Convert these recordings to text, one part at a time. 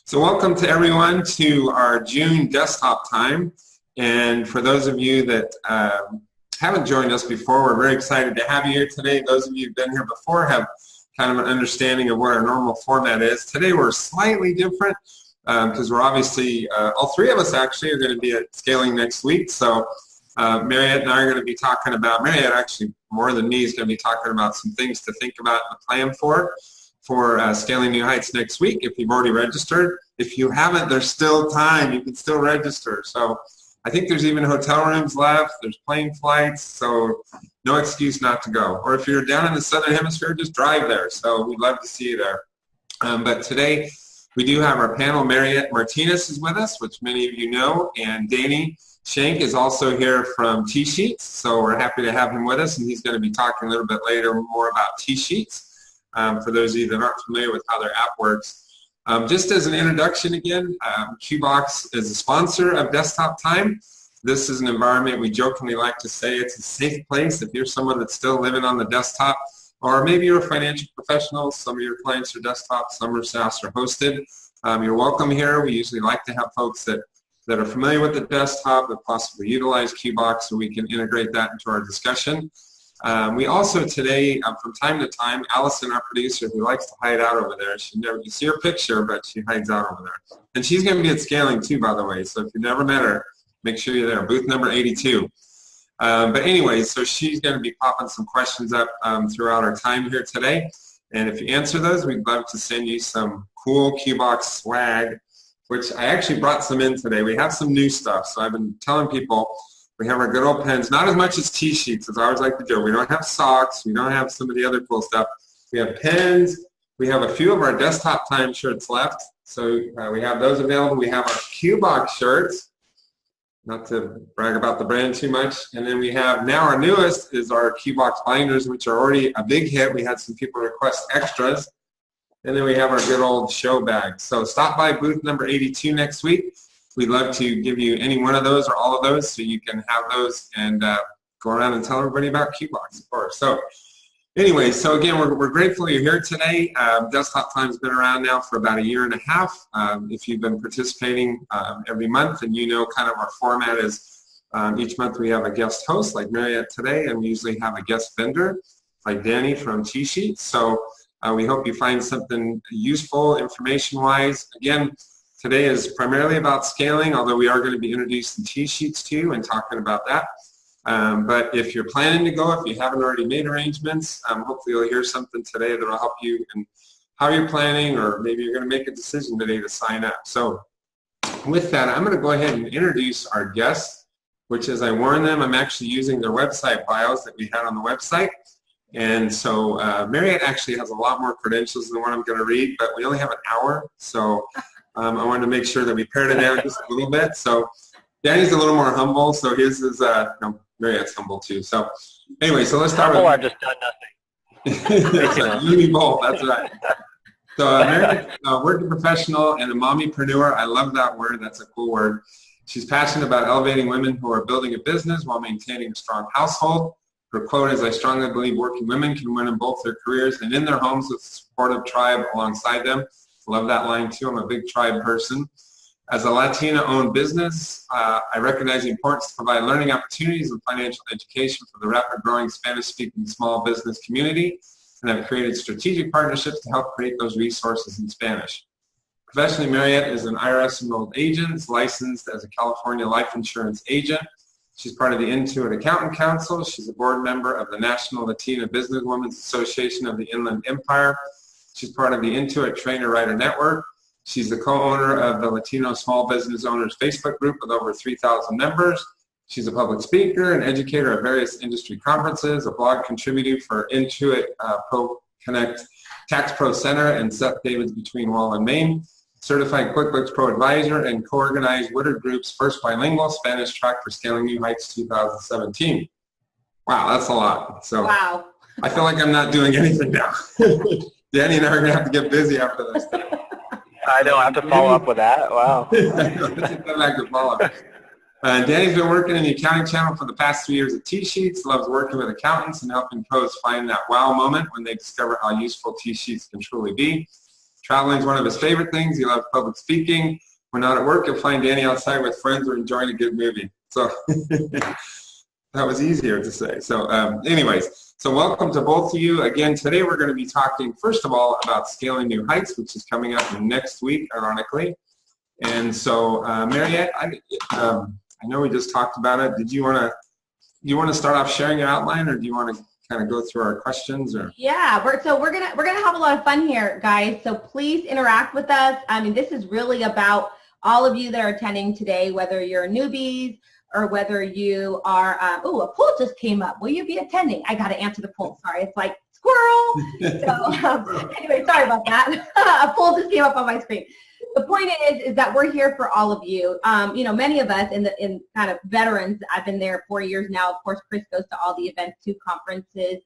So welcome to everyone to our June desktop time. And for those of you that haven't joined us before, we're very excited to have you here today. Those of you who've been here before have kind of an understanding of what our normal format is. Today we're slightly different because we're obviously, all three of us actually are going to be at Scaling next week. So Mariette and I are going to be talking about, Mariette actually more than me is going to be talking about some things to think about and plan for Scaling New Heights next week if you've already registered. If you haven't, there's still time. You can still register. So I think there's even hotel rooms left. There's plane flights, so no excuse not to go. Or if you're down in the Southern Hemisphere, just drive there. So we'd love to see you there. But today we do have our panel. Mariette Martinez is with us, which many of you know, and Danny Shank is also here from TSheets. So we're happy to have him with us, and he's going to be talking a little bit later more about TSheets. For those of you that aren't familiar with how their app works. Just as an introduction again, QBox is a sponsor of Desktop Time. This is an environment we jokingly like to say it's a safe place if you're someone that's still living on the desktop, or maybe you're a financial professional. Some of your clients are desktop, some are SaaS or hosted. You're welcome here. We usually like to have folks that are familiar with the desktop that possibly utilize QBox so we can integrate that into our discussion. We also today, from time to time, Allison, our producer, who likes to hide out over there, you see her picture, but she hides out over there. And she's going to be at Scaling too, by the way, so if you've never met her, make sure you're there, booth number 82. But anyway, so she's going to be popping some questions up throughout our time here today. And if you answer those, we'd love to send you some cool QBox swag, which I actually brought some in today. We have some new stuff, so I've been telling people, we have our good old pens, not as much as T-sheets, as I always like to do. We don't have socks. We don't have some of the other cool stuff. We have pens. We have a few of our Desktop Time shirts left, so we have those available. We have our QBox shirts, not to brag about the brand too much. And then we have, now our newest is our QBox binders, which are already a big hit. We had some people request extras. And then we have our good old show bag. So stop by booth number 82 next week. We'd love to give you any one of those or all of those so you can have those and go around and tell everybody about QBox, of course. So anyway, so again, we're grateful you're here today. Desktop Time's been around now for about 1.5 years. If you've been participating every month, and you know kind of our format is each month we have a guest host like Mariette today, and we usually have a guest vendor like Danny from TSheets. So we hope you find something useful information-wise. Again, today is primarily about scaling, although we are going to be introducing T-sheets to you and talking about that. But if you're planning to go, if you haven't already made arrangements, hopefully you'll hear something today that will help you in how you're planning, or maybe you're going to make a decision today to sign up. So with that, I'm going to go ahead and introduce our guests, which, as I warned them, I'm actually using their website bios that we had on the website. And so Mariette actually has a lot more credentials than what I'm going to read, but we only have an hour, so I wanted to make sure that we pared it down just a little bit. So Danny's a little more humble, so his is, no, Mariette's humble too. So anyway, so let's start with... I've just done nothing. You both, that's right. So Mariette, working professional and a mommypreneur. I love that word. That's a cool word. She's passionate about elevating women who are building a business while maintaining a strong household. Her quote is, "I strongly believe working women can win in both their careers and in their homes with a supportive tribe alongside them." Love that line too. I'm a big tribe person. As a Latina-owned business, I recognize the importance to provide learning opportunities and financial education for the rapid growing Spanish-speaking small business community, and I've created strategic partnerships to help create those resources in Spanish. Professionally, Mariette is an IRS enrolled agent, licensed as a California life insurance agent. She's part of the Intuit Accountant Council. She's a board member of the National Latina Businesswomen's Association of the Inland Empire. She's part of the Intuit Trainer Writer Network. She's the co-owner of the Latino Small Business Owners Facebook group with over 3,000 members. She's a public speaker and educator at various industry conferences, a blog contributor for Intuit Pro Connect Tax Pro Center and Seth David's Between Wall and Main, certified QuickBooks Pro Advisor, and co-organized Woodard Group's first bilingual Spanish track for Scaling New Heights 2017. Wow, that's a lot. So wow. I feel like I'm not doing anything now. Danny and I are going to have to get busy after this. I don't have to follow up with that. Wow. Danny's been working in the accounting channel for the past 3 years at TSheets, loves working with accountants and helping pros find that wow moment when they discover how useful TSheets can truly be. Traveling is one of his favorite things. He loves public speaking. When not at work, you'll find Danny outside with friends or enjoying a good movie. So that was easier to say. So anyways, so welcome to both of you. Again, today we're going to be talking, first of all, about Scaling New Heights, which is coming up next week, ironically. And so, Mariette, I know we just talked about it. Do you want to start off sharing your outline, or do you want to kind of go through our questions? Or yeah, we're gonna have a lot of fun here, guys. So please interact with us. I mean, this is really about all of you that are attending today, whether you're newbies or whether you are. Oh, a poll just came up. Will you be attending? I got to answer the poll. Sorry, it's like squirrel. So anyway, sorry about that. A poll just came up on my screen. The point is that we're here for all of you. You know, many of us in kind of veterans, I've been there 4 years now. Of course, Chris goes to all the events, 2 conferences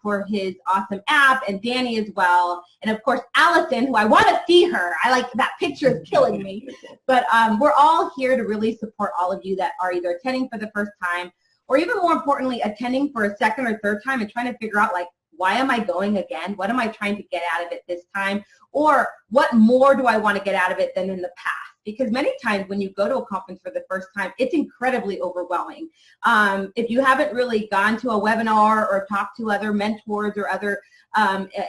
for his awesome app, and Danny as well. And of course, Allison, who I want to see her. I like that picture is killing me. But we're all here to really support all of you that are either attending for the first time or even more importantly, attending for a second or third time and trying to figure out, like, why am I going again? What am I trying to get out of it this time? Or what more do I want to get out of it than in the past? Because many times when you go to a conference for the first time, it's incredibly overwhelming. If you haven't really gone to a webinar or talked to other mentors or other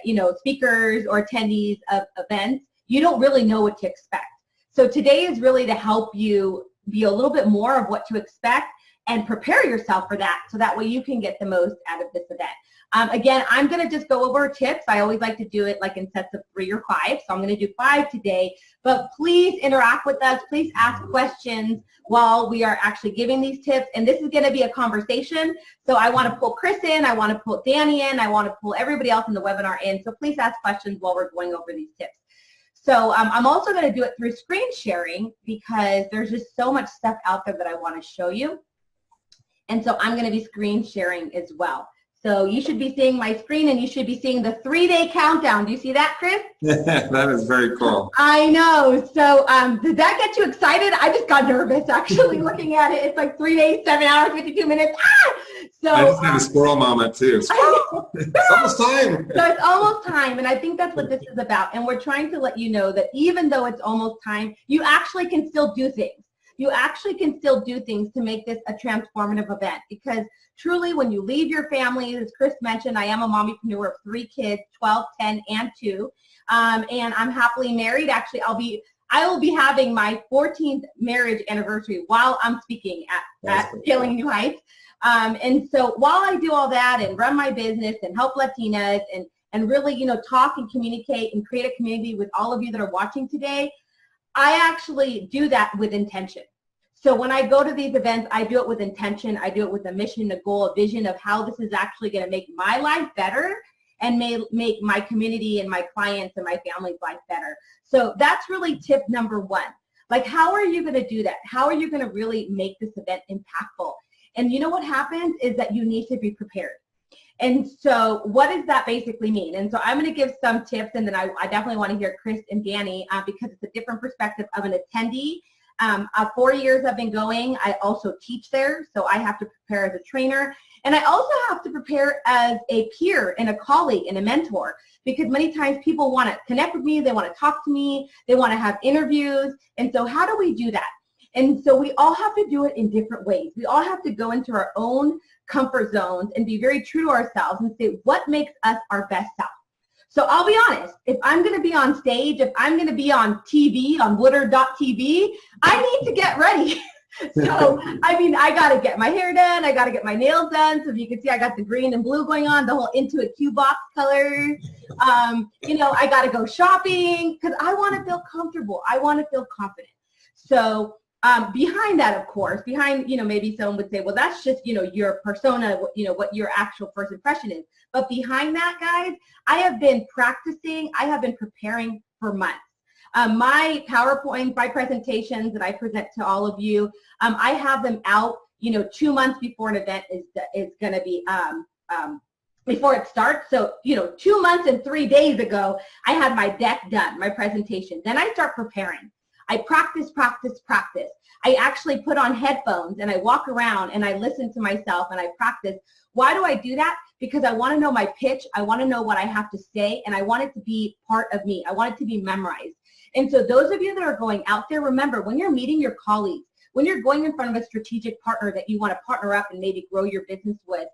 you know, speakers or attendees of events, you don't really know what to expect. So today is really to help you be a little bit more of what to expect and prepare yourself for that, so that way you can get the most out of this event. Again, I'm going to just go over tips. I always like to do it like in sets of 3 or 5, so I'm going to do 5 today. But please interact with us. Please ask questions while we are actually giving these tips. And this is going to be a conversation. So I want to pull Chris in. I want to pull Danny in. I want to pull everybody else in the webinar in. So please ask questions while we're going over these tips. So I'm also going to do it through screen sharing because there's just so much stuff out there that I want to show you. And so I'm going to be screen sharing as well. So you should be seeing my screen and you should be seeing the 3-day countdown. Do you see that, Chris? That is very cool. I know. So did that get you excited? I just got nervous actually looking at it. It's like 3 days, 7 hours, 52 minutes. Ah! So I just had a squirrel moment too. Squirrel! It's almost time. So it's almost time, and I think that's what this is about. And we're trying to let you know that even though it's almost time, you actually can still do things. You actually can still do things to make this a transformative event, because truly when you leave your family, as Chris mentioned, I am a mommypreneur of 3 kids, 12, 10, and 2, and I'm happily married. Actually, I will be having my 14th marriage anniversary while I'm speaking at Scaling New Heights. And so while I do all that and run my business and help Latinas and really, you know, talk and communicate and create a community with all of you that are watching today, I actually do that with intention. So when I go to these events, I do it with intention. I do it with a mission, a goal, a vision of how this is actually going to make my life better and make my community and my clients and my family's life better. So that's really tip number 1. Like, how are you going to do that? How are you going to really make this event impactful? And you know what happens is that you need to be prepared. And so what does that basically mean? And so I'm going to give some tips, and then I definitely want to hear Chris and Danny because it's a different perspective of an attendee. 4 years I've been going. I also teach there, so I have to prepare as a trainer. And I also have to prepare as a peer and a colleague and a mentor, because many times people want to connect with me, they want to talk to me, they want to have interviews. And so how do we do that? And so we all have to do it in different ways. We all have to go into our own comfort zones and be very true to ourselves and say what makes us our best self. So I'll be honest, if I'm going to be on stage, if I'm going to be on TV, on Woodard.tv, I need to get ready. So, I mean, I got to get my hair done. I got to get my nails done. So if you can see, I got the green and blue going on, the whole Intuit Q box color. You know, I got to go shopping because I want to feel comfortable. I want to feel confident. So behind that, of course, behind, you know, maybe someone would say, well, that's just, you know, your persona, you know, what your actual first impression is. But behind that, guys, I have been practicing, I have been preparing for months. My PowerPoint, my presentations that I present to all of you, I have them out, you know, 2 months before an event is going to be, before it starts. So, you know, 2 months and 3 days ago, I had my deck done, my presentation. Then I start preparing. I practice. I actually put on headphones and I walk around and I listen to myself and I practice Why do I do that? Because I want to know my pitch. I want to know what I have to say, and I want it to be part of me. I want it to be memorized. And so those of you that are going out there, remember, when you're meeting your colleagues, when you're going in front of a strategic partner that you want to partner up and maybe grow your business with,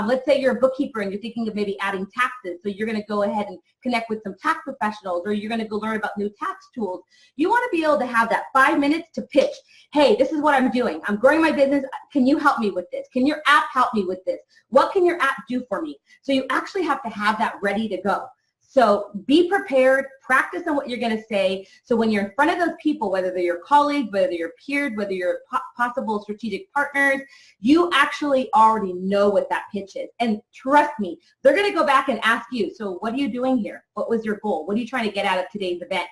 let's say you're a bookkeeper and you're thinking of maybe adding taxes, so you're going to go ahead and connect with some tax professionals, or you're going to go learn about new tax tools. You want to be able to have that 5 minutes to pitch. Hey, this is what I'm doing. I'm growing my business. Can you help me with this? Can your app help me with this? What can your app do for me? So you actually have to have that ready to go. So be prepared, practice on what you're going to say. So when you're in front of those people, whether they're your colleagues, whether they're your peers, whether you're possible strategic partners, you actually already know what that pitch is. And trust me, they're going to go back and ask you, so what are you doing here? What was your goal? What are you trying to get out of today's event?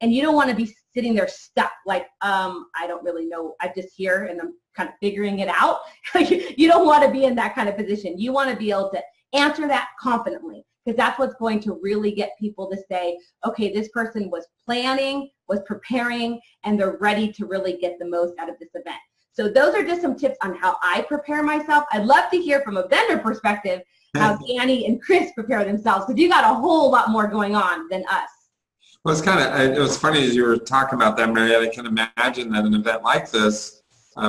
And you don't want to be sitting there stuck like, I don't really know. I'm just here and I'm kind of figuring it out. You don't want to be in that kind of position. You want to be able to answer that confidently, because that's what's going to really get people to say, okay, this person was planning, was preparing, and they're ready to really get the most out of this event. So those are just some tips on how I prepare myself. I'd love to hear from a vendor perspective how Danny and Chris prepare themselves, because you got a whole lot more going on than us. Well, it was funny as you were talking about that, Mariette. I can imagine that an event like this,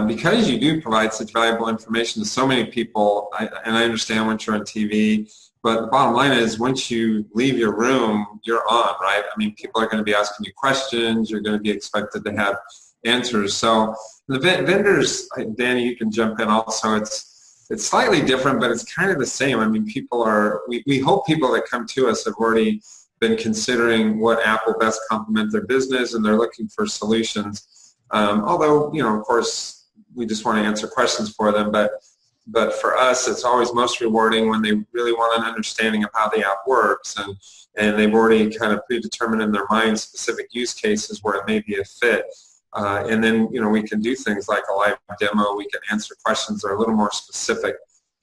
because you do provide such valuable information to so many people, and I understand once you're on TV, but the bottom line is once you leave your room, you're on, right? I mean, people are going to be asking you questions. You're going to be expected to have answers. So the vendors, Danny, you can jump in also. It's slightly different, but it's kind of the same. I mean, we hope people that come to us have already been considering what app will best complement their business, and they're looking for solutions. Although, of course, we just want to answer questions for them, but for us, it's always most rewarding when they really want an understanding of how the app works, and they've already kind of predetermined in their mind specific use cases where it may be a fit. And then, we can do things like a live demo. We can answer questions that are a little more specific.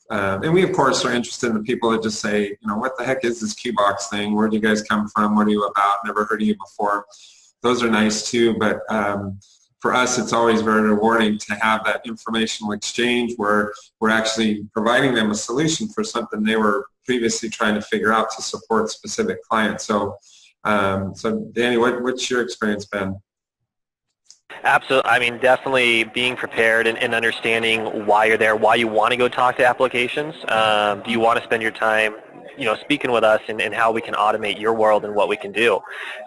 And we, of course, are interested in the people that just say, what the heck is this Qbox thing? Where do you guys come from? What are you about? Never heard of you before. Those are nice, too. But for us, it's always very rewarding to have that informational exchange where we're actually providing them a solution for something they were previously trying to figure out to support specific clients. So, Danny, what's your experience been? Absolutely. I mean, definitely being prepared and understanding why you're there, why you want to go talk to applications. Do you want to spend your time, speaking with us and how we can automate your world and what we can do?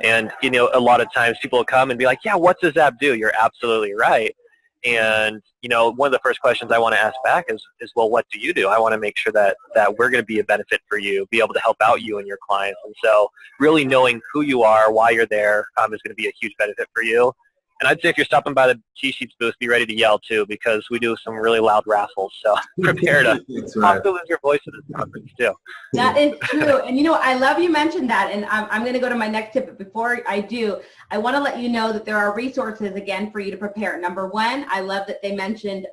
And, a lot of times people will come and be like, yeah, what's this app do? You're absolutely right. And, one of the first questions I want to ask back is, well, what do you do? I want to make sure that we're going to be a benefit for you, be able to help out you and your clients. And so really knowing who you are, why you're there, is going to be a huge benefit for you. And I'd say if you're stopping by the TSheets booth, be ready to yell too, because we do some really loud raffles. So prepare to possibly lose your voice at this conference too. That is true. And I love you mentioned that. And I'm going to go to my next tip. But before I do, I want to let you know that there are resources, again, for you to prepare. Number one, I love that they mentioned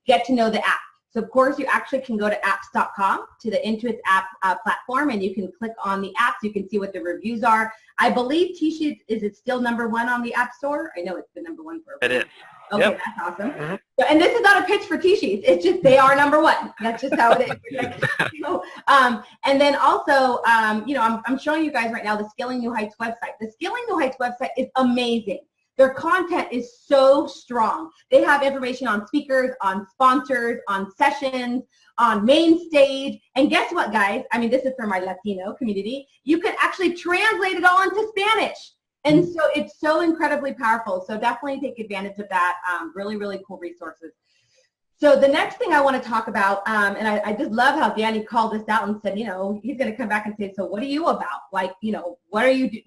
get to know the app. So, of course, you actually can go to apps.com, to the Intuit's app platform, and you can click on the apps. You can see what the reviews are. I believe TSheets, is it still #1 on the App Store? I know it's been #1 for a while. It is. Okay, yep. That's awesome. Mm-hmm. So, and this is not a pitch for TSheets. It's just they are #1. That's just how it is. And then also, I'm showing you guys right now the Scaling New Heights website. The Scaling New Heights website is amazing. Their content is so strong. They have information on speakers, on sponsors, on sessions, on main stage. And guess what, guys? I mean, this is for my Latino community. You can actually translate it all into Spanish. And so it's so incredibly powerful. So definitely take advantage of that. Really, really cool resources. So the next thing I want to talk about, and I just love how Danny called this out and said, he's going to come back and say, so what are you about? Like, what are you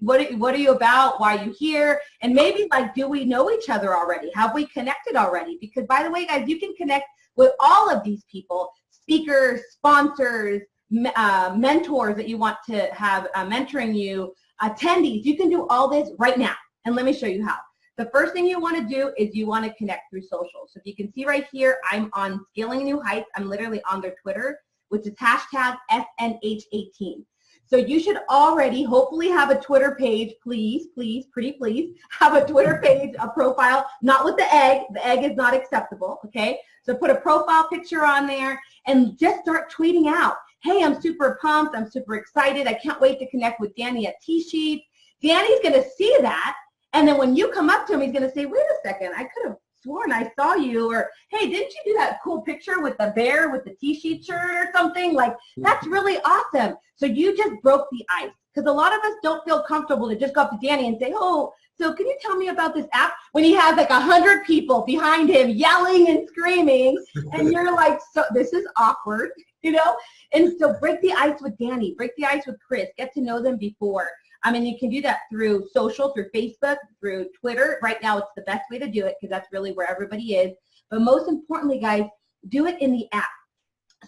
about? Why are you here? And maybe like, do we know each other already? Have we connected already? Because by the way, guys, you can connect with all of these people, speakers, sponsors, mentors that you want to have mentoring you, attendees. You can do all this right now. And let me show you how. The first thing you want to do is you want to connect through social. So if you can see right here, I'm on Scaling New Heights. I'm literally on their Twitter, which is #SNH18. So you should already hopefully have a Twitter page, please, pretty please, have a Twitter page, a profile, not with the egg. The egg is not acceptable, okay? So put a profile picture on there and just start tweeting out, hey, I'm super pumped, I'm super excited, I can't wait to connect with Danny at TSheets. Danny's gonna see that, and then when you come up to him, he's gonna say, wait a second, I could have sworn I saw you, or hey, didn't you do that cool picture with the bear with the TSheets shirt or something? Like, that's really awesome. So you just broke the ice, because a lot of us don't feel comfortable to just go up to Danny and say, oh, so can you tell me about this app? When he has like 100 people behind him yelling and screaming, and you're like, so this is awkward, you know? And so break the ice with Danny, break the ice with Chris, get to know them before. I mean, you can do that through social, through Facebook, through Twitter. Right now, it's the best way to do it because that's really where everybody is. But most importantly, guys, do it in the app.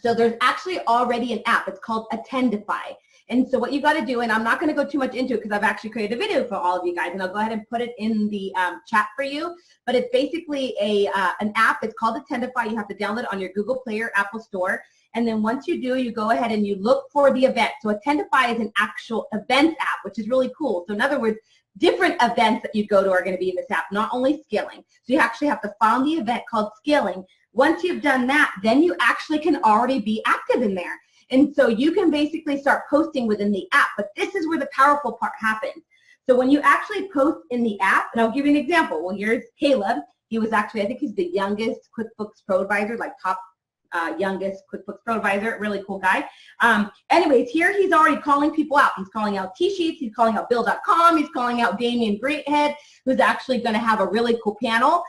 So there's actually already an app. It's called Attendify. And so what you got to do, and I'm not going to go too much into it because I've actually created a video for all of you guys, and I'll go ahead and put it in the chat for you. But it's basically an app. It's called Attendify. You have to download it on your Google Play or Apple Store. And then once you do, you go ahead and you look for the event. So Attendify is an actual events app, which is really cool. So in other words, different events that you go to are going to be in this app, not only skilling. So you actually have to find the event called skilling. Once you've done that, then you actually can already be active in there. And so you can basically start posting within the app. But this is where the powerful part happens. So when you actually post in the app, and I'll give you an example. Well, here's Caleb. He was actually, I think he's the youngest QuickBooks Pro Advisor, like top youngest QuickBooks Pro Advisor, really cool guy. Anyways, here he's already calling people out. He's calling out TSheets, he's calling out Bill.com, he's calling out Damien Greathead, who's actually going to have a really cool panel.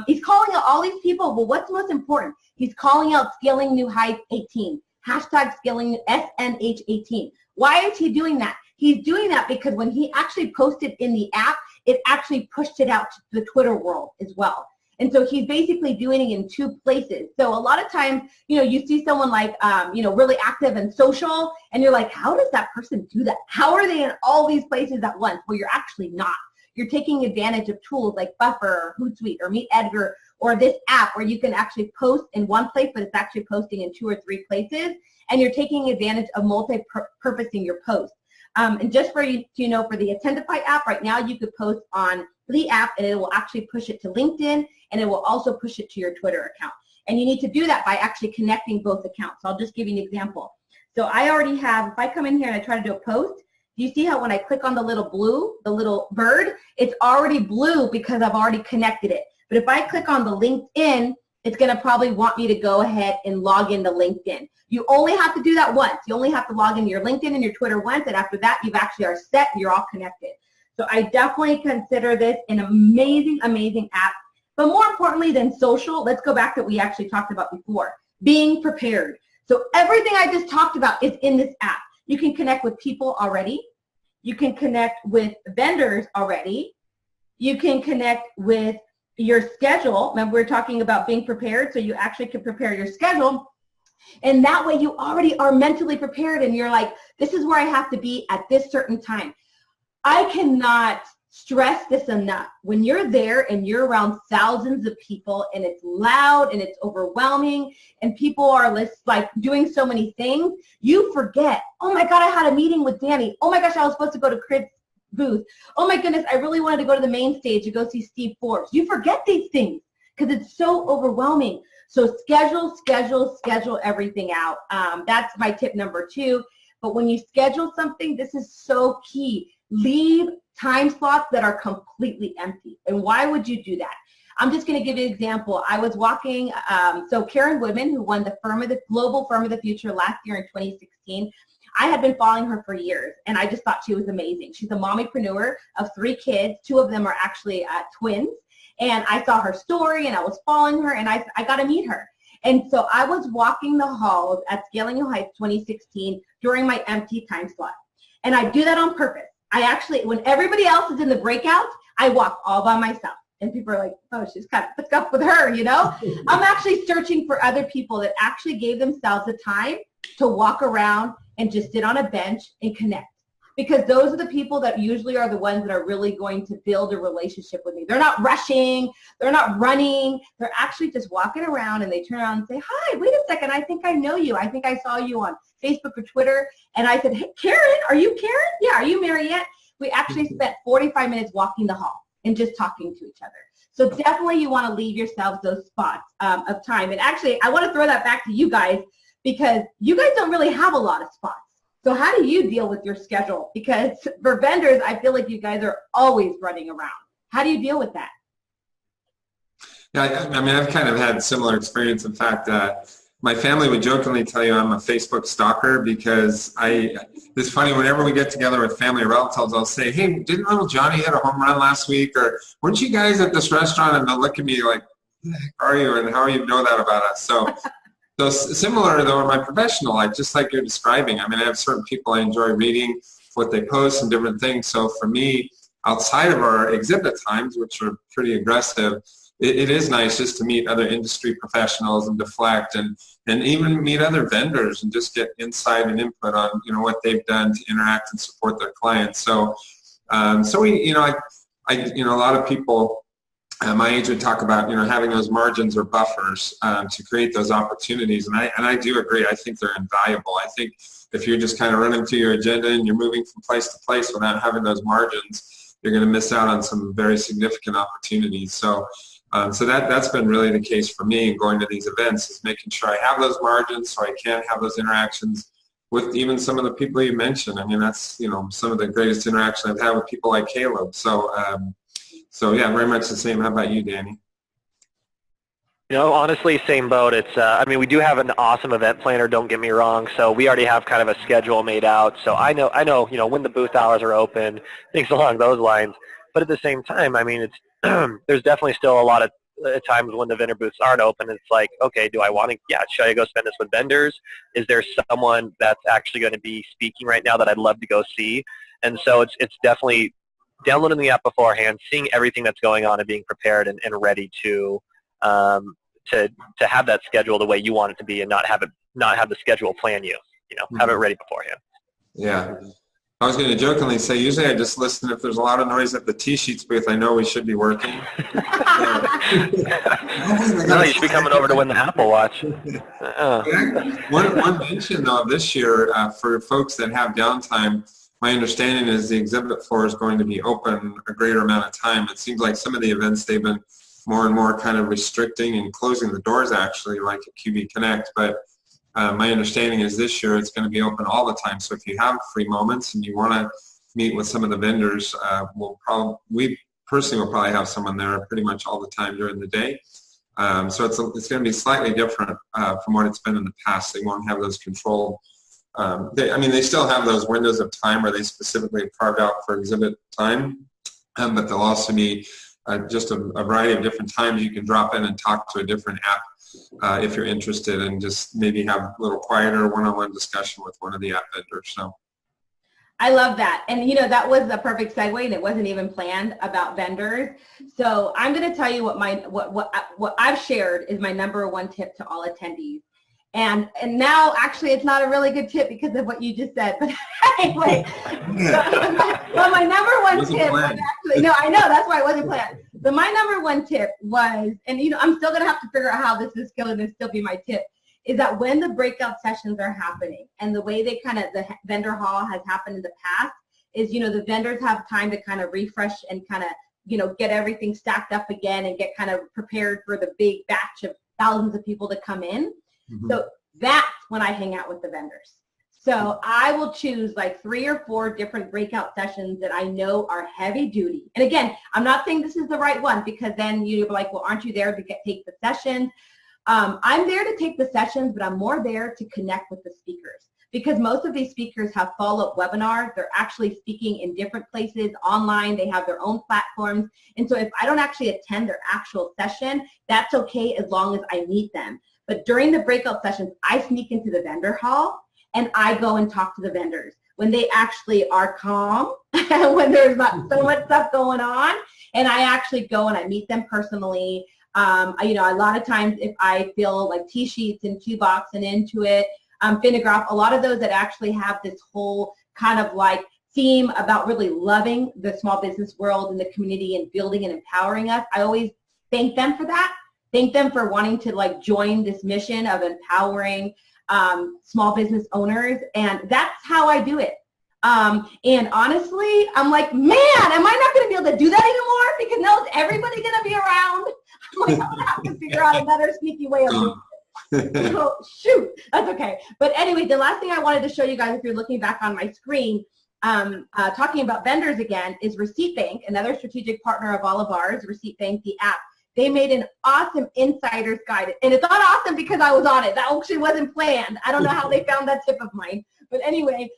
He's calling out all these people, but what's most important? He's calling out Scaling New Heights 18, hashtag Scaling SNH 18. Why is he doing that? He's doing that because when he actually posted in the app, it actually pushed it out to the Twitter world as well. And so he's basically doing it in two places. So a lot of times, you know, you see someone like, you know, really active and social, and you're like, how does that person do that? How are they in all these places at once? Well, you're actually not. You're taking advantage of tools like Buffer or Hootsuite or Meet Edgar or this app where you can actually post in one place, but it's actually posting in 2 or 3 places, and you're taking advantage of multi-purposing your posts. And just for you to know, for the Attendify app, right now you could post on the app and it will actually push it to LinkedIn, and it will also push it to your Twitter account. And you need to do that by actually connecting both accounts. So I'll just give you an example. So I already have, if I come in here and I try to do a post, do you see how when I click on the little blue, the little bird, it's already blue because I've already connected it. But if I click on the LinkedIn, it's going to probably want me to go ahead and log into LinkedIn. You only have to do that once. You only have to log into your LinkedIn and your Twitter once, and after that, you actually are set and you're all connected. So I definitely consider this an amazing, amazing app. But more importantly than social, let's go back to what we actually talked about before, being prepared. So everything I just talked about is in this app. You can connect with people already. You can connect with vendors already. You can connect with your schedule. Remember, we were talking about being prepared, so you actually can prepare your schedule. And that way you already are mentally prepared, and you're like, this is where I have to be at this certain time. I cannot stress this enough. When you're there and you're around thousands of people and it's loud and it's overwhelming and people are like doing so many things, you forget, oh my God, I had a meeting with Danny. Oh my gosh, I was supposed to go to Chris' booth. Oh my goodness, I really wanted to go to the main stage to go see Steve Forbes. You forget these things because it's so overwhelming. So schedule everything out. That's my tip number 2. But when you schedule something, this is so key. Leave time slots that are completely empty. And why would you do that? I'm just going to give you an example. I was walking, so Karen Woodman, who won the Global Firm of the Future last year in 2016, I had been following her for years, and I just thought she was amazing. She's a mommypreneur of 3 kids. 2 of them are actually twins. And I saw her story, and I was following her, and I got to meet her. And so I was walking the halls at Scaling New Heights 2016 during my empty time slot. And I do that on purpose. I actually, when everybody else is in the breakouts, I walk all by myself. And people are like, oh, she's kind of hooked up with her, you know? I'm actually searching for other people that actually gave themselves the time to walk around and just sit on a bench and connect. because those are the people that usually are the ones that are really going to build a relationship with me. They're not rushing, they're not running, they're actually just walking around, and they turn around and say, hi, wait a second, I think I know you. I think I saw you on Facebook or Twitter. And I said, hey, Karen, are you Karen? Yeah, are you Mariette? We actually spent 45 minutes walking the hall and just talking to each other. So definitely you want to leave yourselves those spots of time. And actually, I want to throw that back to you guys, because you guys don't really have a lot of spots. So how do you deal with your schedule? Because for vendors, I feel like you guys are always running around. How do you deal with that? Yeah, I mean, I've kind of had similar experience. In fact, my family would jokingly tell you I'm a Facebook stalker, because it's funny, whenever we get together with family or relatives, I'll say, hey, didn't little Johnny hit a home run last week? Or weren't you guys at this restaurant? And they'll look at me like, who the heck are you? And how do you know that about us? So similar though in my professional life, just like you're describing. I mean, I have certain people I enjoy reading what they post and different things. So for me, outside of our exhibit times, which are pretty aggressive, it is nice just to meet other industry professionals and deflect, and even meet other vendors and just get insight and input on what they've done to interact and support their clients. So we a lot of people my age would talk about having those margins or buffers to create those opportunities, and I do agree. I think they're invaluable. I think if you're just kind of running through your agenda and you're moving from place to place without having those margins, you're going to miss out on some very significant opportunities. So that's been really the case for me in going to these events, is making sure I have those margins so I can have those interactions with even some of the people you mentioned. I mean, that's some of the greatest interaction I've had with people like Caleb. So yeah, very much the same. How about you, Danny? Honestly, same boat. It's I mean, we do have an awesome event planner, don't get me wrong. So we already have kind of a schedule made out. So I know when the booth hours are open, things along those lines. But at the same time, I mean, it's there's definitely still a lot of times when the vendor booths aren't open. It's like, okay, do I want to? Yeah, should I go spend this with vendors? Is there someone that's actually going to be speaking right now that I'd love to go see? And so it's definitely downloading the app beforehand, seeing everything that's going on, and being prepared and ready to have that schedule the way you want it to be, and not have the schedule plan you. Have it ready beforehand. Yeah. I was going to jokingly say, usually I just listen if there's a lot of noise at the TSheets booth. I know we should be working. No, you should be coming over to win the Apple Watch. One mention, though, of this year for folks that have downtime, my understanding is the exhibit floor is going to be open a greater amount of time. It seems like some of the events they've been more and more kind of restricting and closing the doors, actually, like at QB Connect. But my understanding is this year it's going to be open all the time. So if you have free moments and you want to meet with some of the vendors, we personally will probably have someone there pretty much all the time during the day. So it's going to be slightly different from what it's been in the past. They won't have those controlled. They still have those windows of time where they specifically carved out for exhibit time, but they'll also be just a variety of different times you can drop in and talk to a different app if you're interested, and just maybe have a little quieter one-on-one discussion with one of the app vendors. So I love that. And that was the perfect segue, and it wasn't even planned about vendors. So I'm going to tell you what I've shared is my number one tip to all attendees. And now, actually, it's not a really good tip because of what you just said. But anyway, well, my number one tip was actually, no, I know, that's why it wasn't planned. So my number one tip was, and I'm still going to have to figure out how this is going to still be my tip, is that when the breakout sessions are happening, and the way the vendor hall has happened in the past is, the vendors have time to kind of refresh and kind of, get everything stacked up again and get kind of prepared for the big batch of thousands of people to come in. Mm-hmm. So that's when I hang out with the vendors. So I will choose like 3 or 4 different breakout sessions that I know are heavy duty. And again, I'm not saying this is the right one, because then you're like, well, aren't you there to take the sessions? I'm there to take the sessions, but I'm more there to connect with the speakers, because most of these speakers have follow-up webinars. They're actually speaking in different places online. They have their own platforms. And so if I don't actually attend their actual session, that's okay as long as I meet them. But during the breakout sessions, I sneak into the vendor hall and I go and talk to the vendors when they actually are calm, when there's not so much stuff going on, and I actually go and I meet them personally. A lot of times if I feel like TSheets and Qbox and Intuit, Finagraph, a lot of those that actually have this whole kind of like seem about really loving the small business world and the community and building and empowering us, I always thank them for that. Thank them for wanting to like join this mission of empowering small business owners, and that's how I do it. And honestly, I'm like, man, am I not going to be able to do that anymore? Because now is everybody going to be around? I'm like, I'm going to have to figure out another sneaky way of doing it. So, shoot, that's okay. But anyway, the last thing I wanted to show you guys, if you're looking back on my screen, talking about vendors again, is Receipt Bank, another strategic partner of all of ours, Receipt Bank, the app. They made an awesome insider's guide. And it's not awesome because I was on it. That actually wasn't planned. I don't know how they found that tip of mine. But anyway,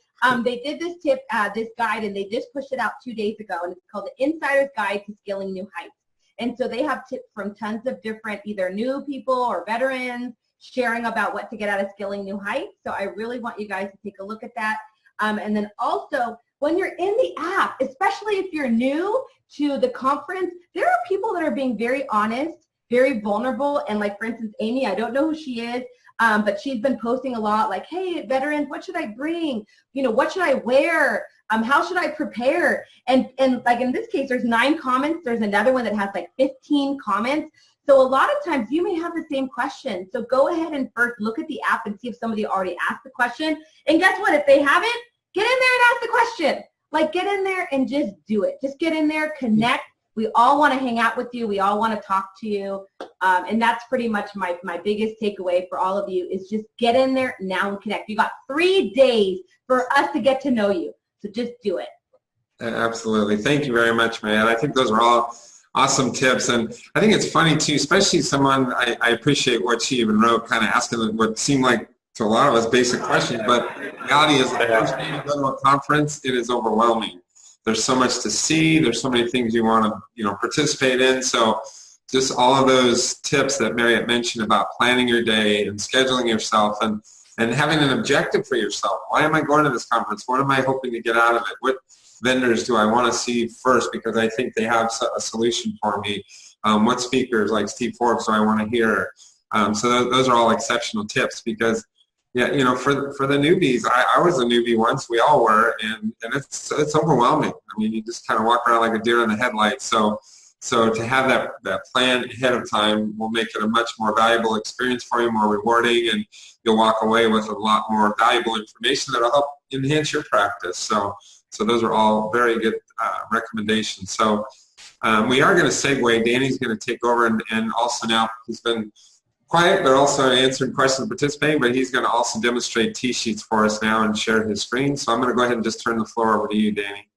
they did this tip, this guide, and they just pushed it out 2 days ago. And it's called the Insider's Guide to Scaling New Heights. And so they have tips from tons of different either new people or veterans sharing about what to get out of scaling new heights. So I really want you guys to take a look at that. And then also, when you're in the app, especially if you're new to the conference, there are people that are being very honest, very vulnerable. And like, for instance, Amy, I don't know who she is, but she's been posting a lot like, hey, veterans, what should I bring? You know, what should I wear? How should I prepare? And like in this case, there's 9 comments. There's another one that has like 15 comments. So a lot of times you may have the same question. So go ahead and first look at the app and see if somebody already asked the question. And guess what? If they haven't, get in there and ask the question. Like, get in there and just do it. Just get in there, connect. We all want to hang out with you. We all want to talk to you. And that's pretty much my biggest takeaway for all of you is just get in there now and connect. You got 3 days for us to get to know you. So just do it. Absolutely. Thank you very much, Mariette. I think those are all awesome tips. And I think it's funny, too, especially someone, I appreciate what she even wrote, kind of asking what seemed like to a lot of us basic questions, but the reality is the first day you go to a conference, it is overwhelming. There's so much to see. There's so many things you want to participate in. So just all of those tips that Mariette mentioned about planning your day and scheduling yourself and having an objective for yourself. Why am I going to this conference? What am I hoping to get out of it? What vendors do I want to see first because I think they have a solution for me? What speakers like Steve Forbes do I want to hear? So those are all exceptional tips because, yeah, for the newbies, I was a newbie once. We all were, and it's overwhelming. I mean, you just kind of walk around like a deer in the headlights. So to have that plan ahead of time will make it a much more valuable experience for you, more rewarding, and you'll walk away with a lot more valuable information that will help enhance your practice. So those are all very good recommendations. So we are going to segue. Danny's going to take over, and also now he's been quiet, but also answering questions and participating, but he's going to also demonstrate TSheets for us now and share his screen. So I'm going to go ahead and just turn the floor over to you, Danny.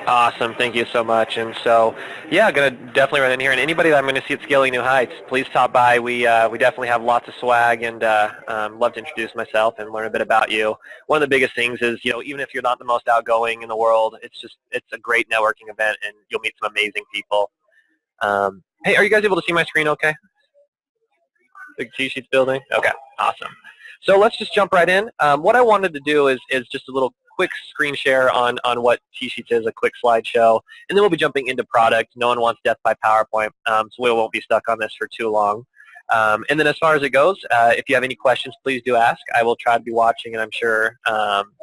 Awesome. Thank you so much. And so, yeah, going to definitely run in here. And anybody that I'm going to see at Scaling New Heights, please stop by. We definitely have lots of swag, and love to introduce myself and learn a bit about you. One of the biggest things is, even if you're not the most outgoing in the world, it's a great networking event, and you'll meet some amazing people. Hey, are you guys able to see my screen okay? Big TSheets building? Okay, awesome. So let's just jump right in. What I wanted to do is just a little quick screen share on what TSheets is, a quick slideshow, and then we'll be jumping into product. No one wants death by PowerPoint, so we won't be stuck on this for too long. And then as far as it goes, if you have any questions, please do ask. I will try to be watching, and I'm sure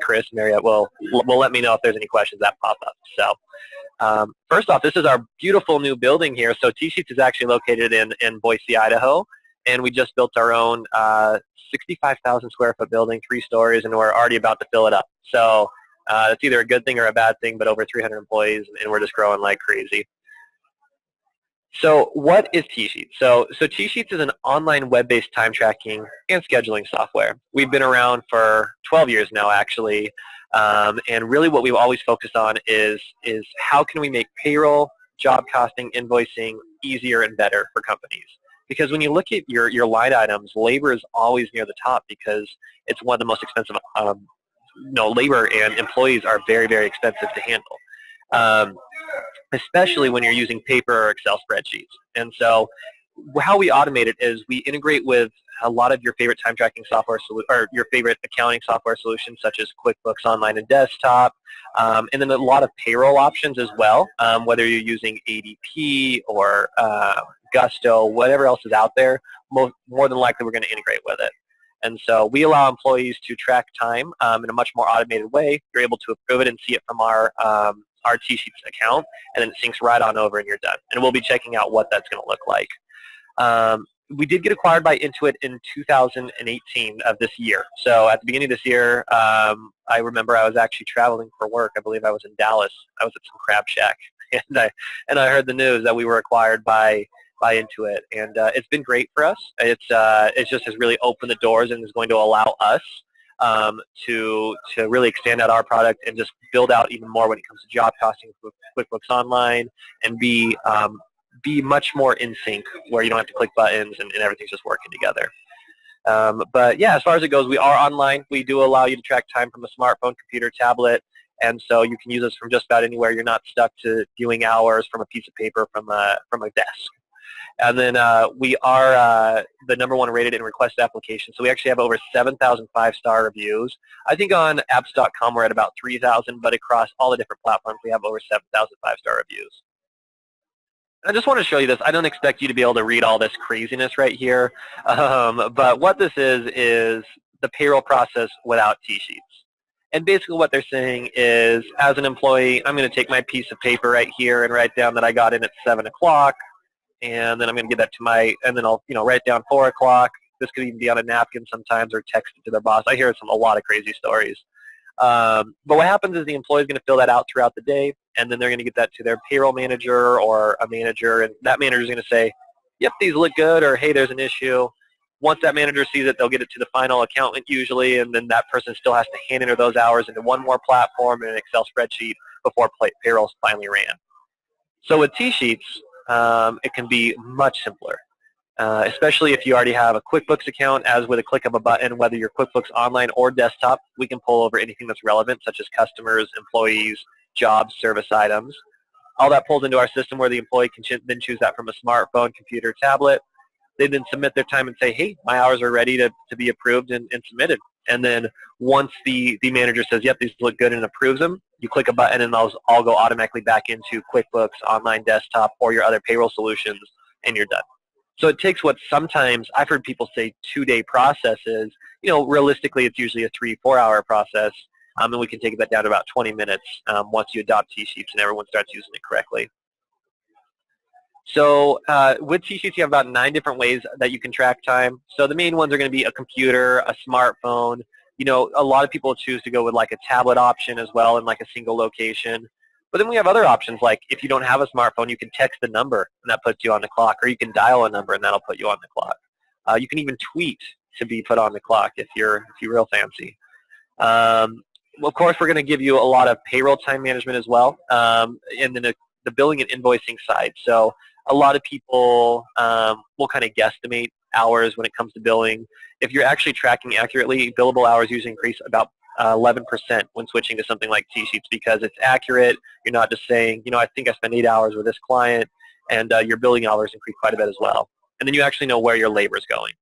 Chris and Mariette will let me know if there's any questions that pop up. So first off, this is our beautiful new building here. So TSheets is actually located in Boise, Idaho, and we just built our own 65,000 square foot building, 3 stories, and we're already about to fill it up. So it's either a good thing or a bad thing, but over 300 employees, and we're just growing like crazy. So what is TSheets? So TSheets is an online web-based time tracking and scheduling software. We've been around for 12 years now, actually, and really what we've always focused on is how can we make payroll, job costing, invoicing easier and better for companies. Because when you look at your line items, labor is always near the top because it's one of the most expensive. Labor and employees are very, very expensive to handle, especially when you're using paper or Excel spreadsheets. And so how we automate it is we integrate with a lot of your favorite time tracking software or your favorite accounting software solutions such as QuickBooks Online and Desktop, and then a lot of payroll options as well, whether you're using ADP or Gusto, whatever else is out there, more than likely we're going to integrate with it. And so we allow employees to track time in a much more automated way. You're able to approve it and see it from our TSheets account, and then it syncs right on over and you're done. And we'll be checking out what that's going to look like. We did get acquired by Intuit in 2018 of this year. So at the beginning of this year, I remember I was actually traveling for work. I believe I was in Dallas. I was at some crab shack, and I heard the news that we were acquired by Intuit, and it's been great for us. It just has really opened the doors and is going to allow us to really expand out our product and just build out even more when it comes to job costing with QuickBooks Online, and be much more in sync, where you don't have to click buttons and everything's just working together. But yeah, as far as it goes, we are online. We do allow you to track time from a smartphone, computer, tablet, and so you can use us from just about anywhere. You're not stuck to viewing hours from a piece of paper from a desk. And then we are the #1 rated and requested application. So we actually have over 7,000 5-star reviews. I think on apps.com we're at about 3,000, but across all the different platforms we have over 7,000 5-star reviews. I just want to show you this. I don't expect you to be able to read all this craziness right here, but what this is the payroll process without TSheets. And basically what they're saying is, as an employee, I'm going to take my piece of paper right here and write down that I got in at 7 o'clock. And then I'm going to give that to and then I'll write down 4 o'clock. This could even be on a napkin sometimes, or text it to their boss. I hear a lot of crazy stories. But what happens is the employee is going to fill that out throughout the day, and then they're going to get that to their payroll manager or a manager, and that manager is going to say, yep, these look good, or hey, there's an issue. Once that manager sees it, they'll get it to the final accountant usually, and then that person still has to hand enter those hours into one more platform in an Excel spreadsheet before payroll's finally ran. So with TSheets, it can be much simpler, especially if you already have a QuickBooks account. As with a click of a button, whether you're QuickBooks Online or desktop, we can pull over anything that's relevant, such as customers, employees, jobs, service items. All that pulls into our system, where the employee can then choose that from a smartphone, computer, tablet. They then submit their time and say, hey, my hours are ready to be approved and submitted. And then once the manager says, yep, these look good, and approves them, you click a button and those all go automatically back into QuickBooks, Online, desktop, or your other payroll solutions, and you're done. So it takes what sometimes I've heard people say 2-day processes. Realistically, it's usually a 3-4 hour process, and we can take that down to about 20 minutes once you adopt TSheets and everyone starts using it correctly. So with TSheets, you have about 9 different ways that you can track time. So the main ones are going to be a computer, a smartphone. A lot of people choose to go with like a tablet option as well, in like a single location. But then we have other options, like if you don't have a smartphone, you can text the number and that puts you on the clock, or you can dial a number and that'll put you on the clock. You can even tweet to be put on the clock if you're real fancy. Of course, we're going to give you a lot of payroll time management as well, and then the billing and invoicing side. So a lot of people will kind of guesstimate hours when it comes to billing. If you're actually tracking accurately, billable hours usually increase about 11% when switching to something like TSheets, because it's accurate. You're not just saying, I think I spent 8 hours with this client, and your billing hours increase quite a bit as well. And then you actually know where your labor is going.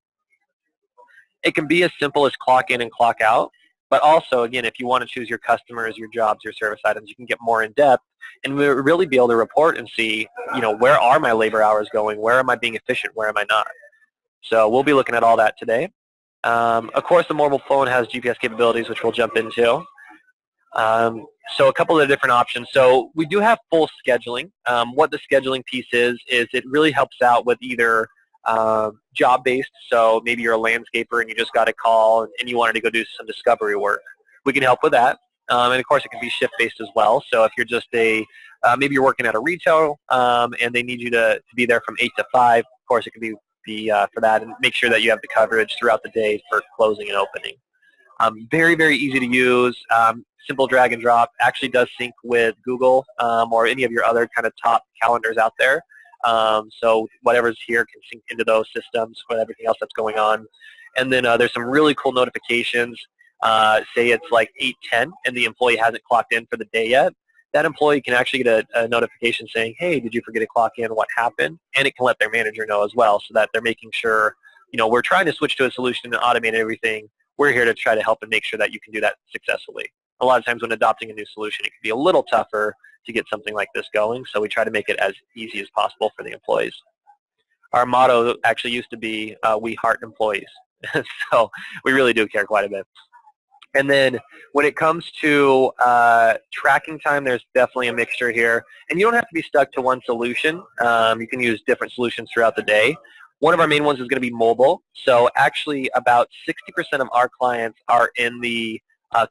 It can be as simple as clock in and clock out, but also, again, if you want to choose your customers, your jobs, your service items, you can get more in depth and really be able to report and see, where are my labor hours going? Where am I being efficient? Where am I not? So we'll be looking at all that today. Of course, the mobile phone has GPS capabilities, which we'll jump into. So a couple of different options. So we do have full scheduling. What the scheduling piece is it really helps out with either job-based, so maybe you're a landscaper and you just got a call and you wanted to go do some discovery work. We can help with that. And of course, it can be shift-based as well. So if you're just maybe you're working at a retail and they need you to be there from 8 to 5, of course, it can be for that, and make sure that you have the coverage throughout the day for closing and opening. Very, very easy to use. Simple drag and drop. Actually does sync with Google or any of your other kind of top calendars out there. So whatever's here can sync into those systems with everything else that's going on. And then there's some really cool notifications. Say it's like 8:10 and the employee hasn't clocked in for the day yet. That employee can actually get a notification saying, hey, did you forget to clock in? What happened? And it can let their manager know as well, so that they're making sure, we're trying to switch to a solution and automate everything. We're here to try to help and make sure that you can do that successfully. A lot of times when adopting a new solution, it can be a little tougher to get something like this going, so we try to make it as easy as possible for the employees. Our motto actually used to be, we heart employees. So we really do care quite a bit. And then when it comes to tracking time, there's definitely a mixture here. And you don't have to be stuck to one solution. You can use different solutions throughout the day. One of our main ones is going to be mobile. So actually about 60% of our clients are in the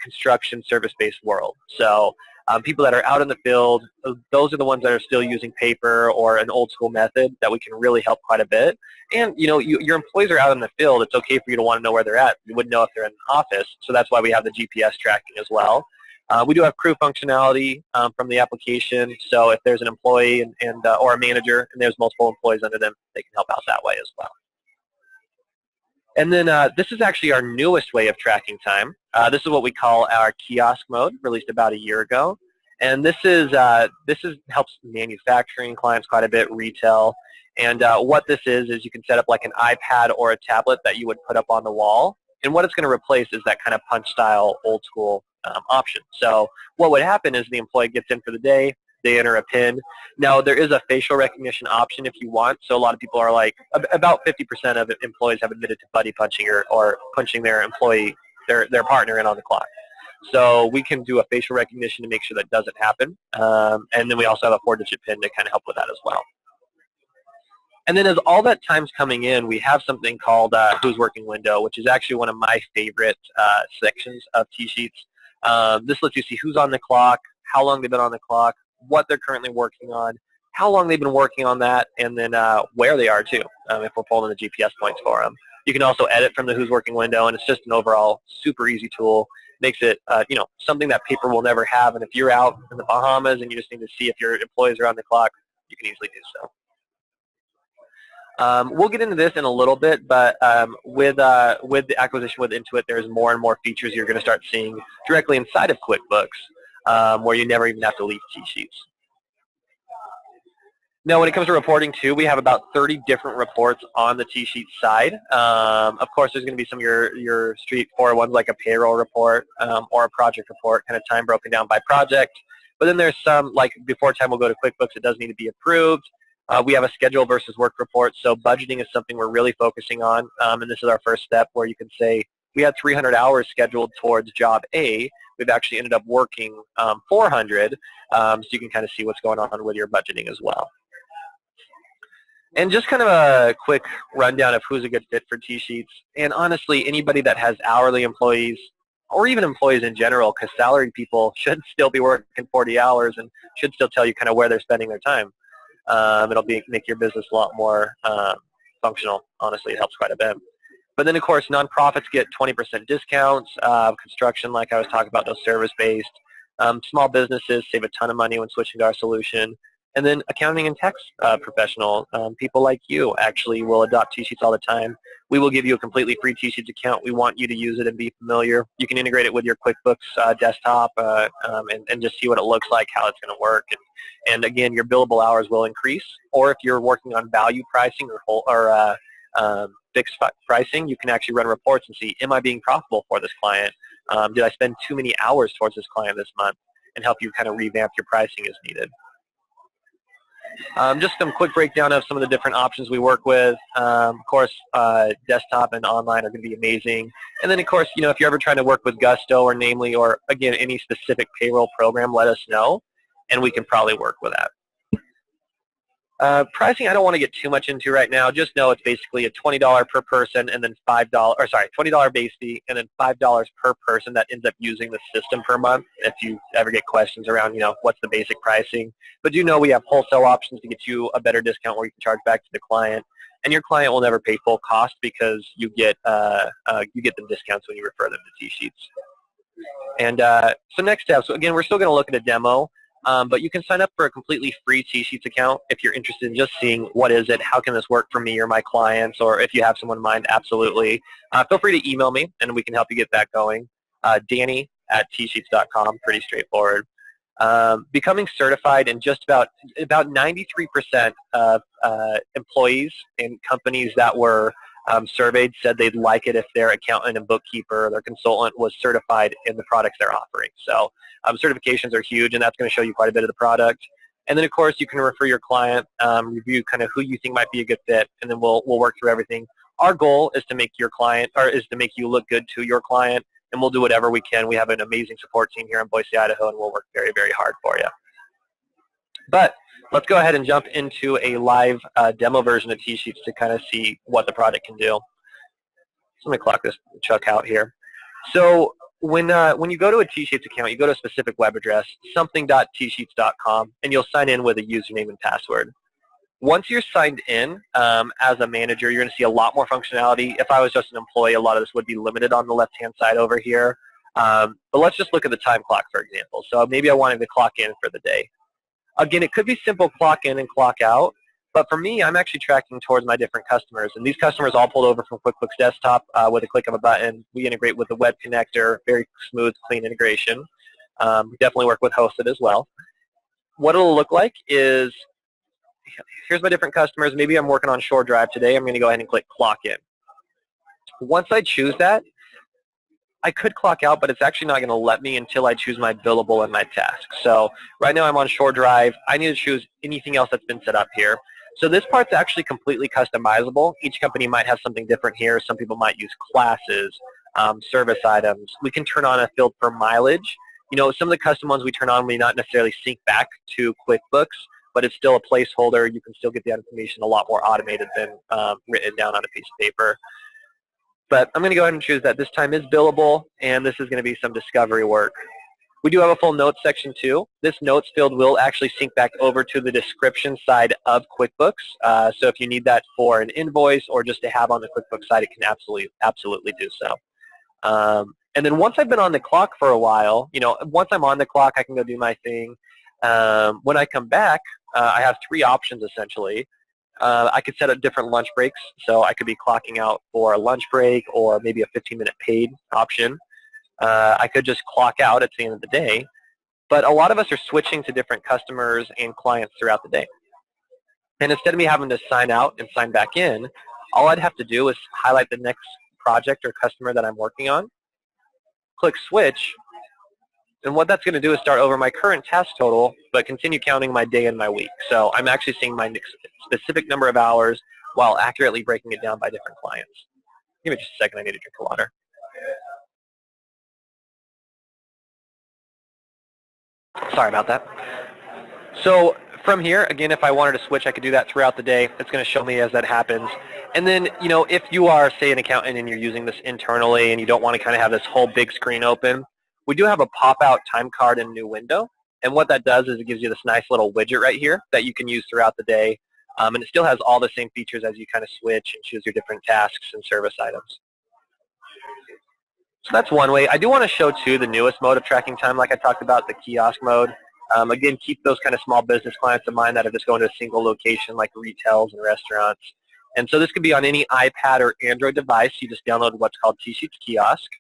construction service-based world. So people that are out in the field, those are the ones that are still using paper or an old school method that we can really help quite a bit. And, you know, your employees are out in the field. It's okay for you to want to know where they're at. You wouldn't know if they're in an office, so that's why we have the GPS tracking as well. We do have crew functionality from the application, so if there's an employee or a manager and there's multiple employees under them, they can help out that way as well. And then this is actually our newest way of tracking time. This is what we call our kiosk mode, released about a year ago. And this helps manufacturing clients quite a bit, retail. And what this is you can set up like an iPad or a tablet that you would put up on the wall. And what it's going to replace is that kind of punch style, old school option. So what would happen is the employee gets in for the day, they enter a PIN. Now there is a facial recognition option if you want. So a lot of people are like, about 50% of employees have admitted to buddy punching or punching their employee, their partner in on the clock. So we can do a facial recognition to make sure that doesn't happen. And then we also have a 4-digit PIN to kind of help with that as well. And then as all that time's coming in, we have something called Who's Working Window, which is actually one of my favorite sections of TSheets. This lets you see who's on the clock, how long they've been on the clock, what they're currently working on, how long they've been working on that, and then where they are too, if we're pulling the GPS points for them. You can also edit from the Who's Working window, and it's just an overall super easy tool. Makes it something that paper will never have. And if you're out in the Bahamas and you just need to see if your employees are on the clock, you can easily do so. We'll get into this in a little bit, but with the acquisition with Intuit, there's more and more features you're going to start seeing directly inside of QuickBooks, where you never even have to leave TSheets. Now, when it comes to reporting, too, we have about 30 different reports on the TSheets side. Of course, there's going to be some of your straightforward ones like a payroll report or a project report, kind of time broken down by project. But then there's some, like before time will go to QuickBooks, it does need to be approved. We have a schedule versus work report, so budgeting is something we're really focusing on, and this is our first step where you can say, we had 300 hours scheduled towards job A. We've actually ended up working 400, so you can kind of see what's going on with your budgeting as well. And just kind of a quick rundown of who's a good fit for TSheets. And honestly, anybody that has hourly employees or even employees in general, because salaried people should still be working 40 hours and should still tell you kind of where they're spending their time. It'll make your business a lot more functional. Honestly, it helps quite a bit. But then, of course, nonprofits get 20% discounts. Construction, like I was talking about, those service-based. Small businesses save a ton of money when switching to our solution. And then accounting and tax professional, people like you actually will adopt TSheets all the time. We will give you a completely free TSheets account. We want you to use it and be familiar. You can integrate it with your QuickBooks desktop and just see what it looks like, how it's going to work. And again, your billable hours will increase. Or if you're working on value pricing or fixed pricing, you can actually run reports and see, am I being profitable for this client? Did I spend too many hours towards this client this month? And help you kind of revamp your pricing as needed. Just some quick breakdown of some of the different options we work with. Of course, desktop and online are going to be amazing. And then, of course, if you're ever trying to work with Gusto or Namely or, again, any specific payroll program, let us know, and we can probably work with that. Pricing, I don't want to get too much into right now. Just know it's basically a $20 per person and then $20 base fee and then $5 per person that ends up using the system per month. If you ever get questions around, what's the basic pricing. But do know we have wholesale options to get you a better discount where you can charge back to the client. And your client will never pay full cost because you get them discounts when you refer them to TSheets. And so next step, so again, we're still going to look at a demo. But you can sign up for a completely free TSheets account if you're interested in just seeing what is it, how can this work for me or my clients, or if you have someone in mind, absolutely. Feel free to email me, and we can help you get that going. Danny@tsheets.com, pretty straightforward. Becoming certified in just about 93% of employees in companies that were surveyed said they'd like it if their accountant and bookkeeper or their consultant was certified in the products they're offering. So certifications are huge, and that's going to show you quite a bit of the product. And then, of course, you can refer your client, review kind of who you think might be a good fit, and then we'll work through everything. Our goal is to make your client, or is to make you look good to your client, and we'll do whatever we can. We have an amazing support team here in Boise, Idaho, and we'll work very, very hard for you. But let's go ahead and jump into a live demo version of TSheets to kind of see what the product can do. So let me clock this chuck out here. So when you go to a TSheets account, you go to a specific web address, something.tsheets.com, and you'll sign in with a username and password. Once you're signed in as a manager, you're going to see a lot more functionality. If I was just an employee, a lot of this would be limited on the left-hand side over here. But let's just look at the time clock, for example. So maybe I wanted to clock in for the day. Again, it could be simple clock in and clock out. But for me, I'm actually tracking towards my different customers. And these customers all pulled over from QuickBooks Desktop with a click of a button. We integrate with the web connector, very smooth, clean integration. We definitely work with Hosted as well. What it'll look like is, here's my different customers. Maybe I'm working on Shore Drive today. I'm going to go ahead and click clock in. Once I choose that, I could clock out, but it's actually not going to let me until I choose my billable and my task. So right now I'm on Shore Drive. I need to choose anything else that's been set up here. So this part's actually completely customizable. Each company might have something different here. Some people might use classes, service items. We can turn on a field for mileage. You know, some of the custom ones we turn on may not necessarily sync back to QuickBooks, but it's still a placeholder. You can still get that information a lot more automated than written down on a piece of paper. But I'm going to go ahead and choose that this time is billable, and this is going to be some discovery work. We do have a full notes section too. This notes field will actually sync back over to the description side of QuickBooks. So if you need that for an invoice or just to have on the QuickBooks side, it can absolutely do so. And then once I've been on the clock for a while, you know, once I'm on the clock, I can go do my thing. When I come back, I have three options essentially. I could set up different lunch breaks, so I could be clocking out for a lunch break or maybe a 15-minute paid option. I could just clock out at the end of the day, but a lot of us are switching to different customers and clients throughout the day. And instead of me having to sign out and sign back in, all I'd have to do is highlight the next project or customer that I'm working on, click switch, and what that's going to do is start over my current task total, but continue counting my day and my week. So I'm actually seeing my specific number of hours while accurately breaking it down by different clients. Give me just a second, I need to drink of water. Sorry about that. So from here, again, if I wanted to switch, I could do that throughout the day. It's going to show me as that happens. And then, you know, if you are, say, an accountant and you're using this internally and you don't want to kind of have this whole big screen open, we do have a pop-out time card in a new window. And what that does is it gives you this nice little widget right here that you can use throughout the day. And it still has all the same features as you kind of switch and choose your different tasks and service items. So that's one way. I do want to show, too, the newest mode of tracking time, like I talked about, the kiosk mode. Again, keep those kind of small business clients in mind that are just going to a single location like retails and restaurants. And so this could be on any iPad or Android device. You just download what's called TSheets Kiosk.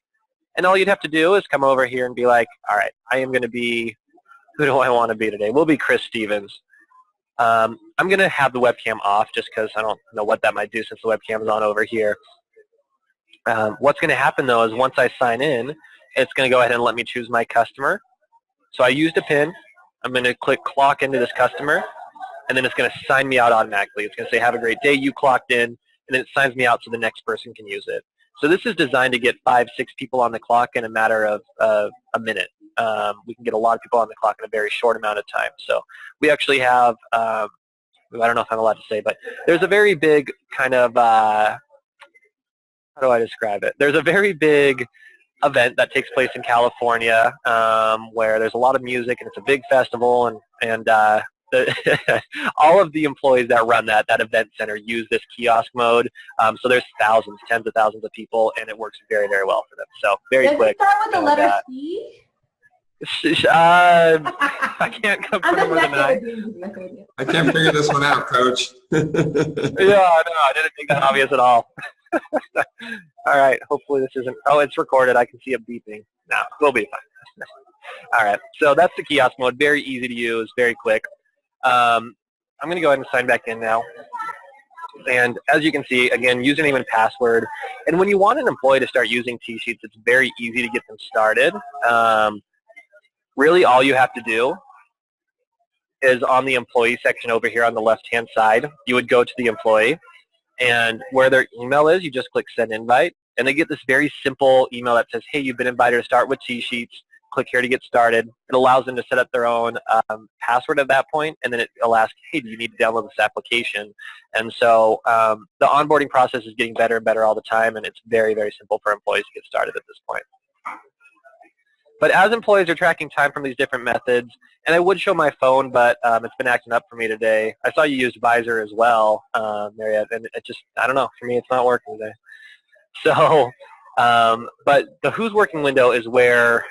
And all you'd have to do is come over here and be like, all right, I am going to be, who do I want to be today? We'll be Chris Stevens. I'm going to have the webcam off just because I don't know what that might do since the webcam is on over here. What's going to happen, though, is once I sign in, it's going to go ahead and let me choose my customer. So I used a PIN. I'm going to click clock into this customer, and then it's going to sign me out automatically. It's going to say, have a great day, you clocked in, and then it signs me out so the next person can use it. So this is designed to get 5, 6 people on the clock in a matter of a minute. We can get a lot of people on the clock in a very short amount of time. So we actually have, I don't know if I'm allowed to say, but there's a very big kind of, how do I describe it? There's a very big event that takes place in California where there's a lot of music and it's a big festival, and all of the employees that run that event center use this kiosk mode. So there's thousands, tens of thousands of people, and it works very, very well for them. So very quick. Does it start with the letter C? I can't come from I. I can't figure this one out, Coach. Yeah, no, I didn't think that obvious at all. All right, hopefully this isn't, oh, it's recorded. I can see it beeping. No, we'll be fine. All right, so that's the kiosk mode. Very easy to use, very quick. I'm going to go ahead and sign back in now. And as you can see, again, username and password. And when you want an employee to start using TSheets, it's very easy to get them started. Really, all you have to do is on the employee section over here on the left-hand side, you would go to the employee. And where their email is, you just click send invite, and they get this very simple email that says, hey, you've been invited to start with TSheets. Click here to get started. It allows them to set up their own password at that point, and then it'll ask, hey, do you need to download this application? And so the onboarding process is getting better and better all the time, and it's very, very simple for employees to get started at this point. But as employees are tracking time from these different methods, and I would show my phone, but it's been acting up for me today. I saw you used Visor as well, Mariette, and it just, I don't know, for me it's not working today. So, but the Who's Working window is where,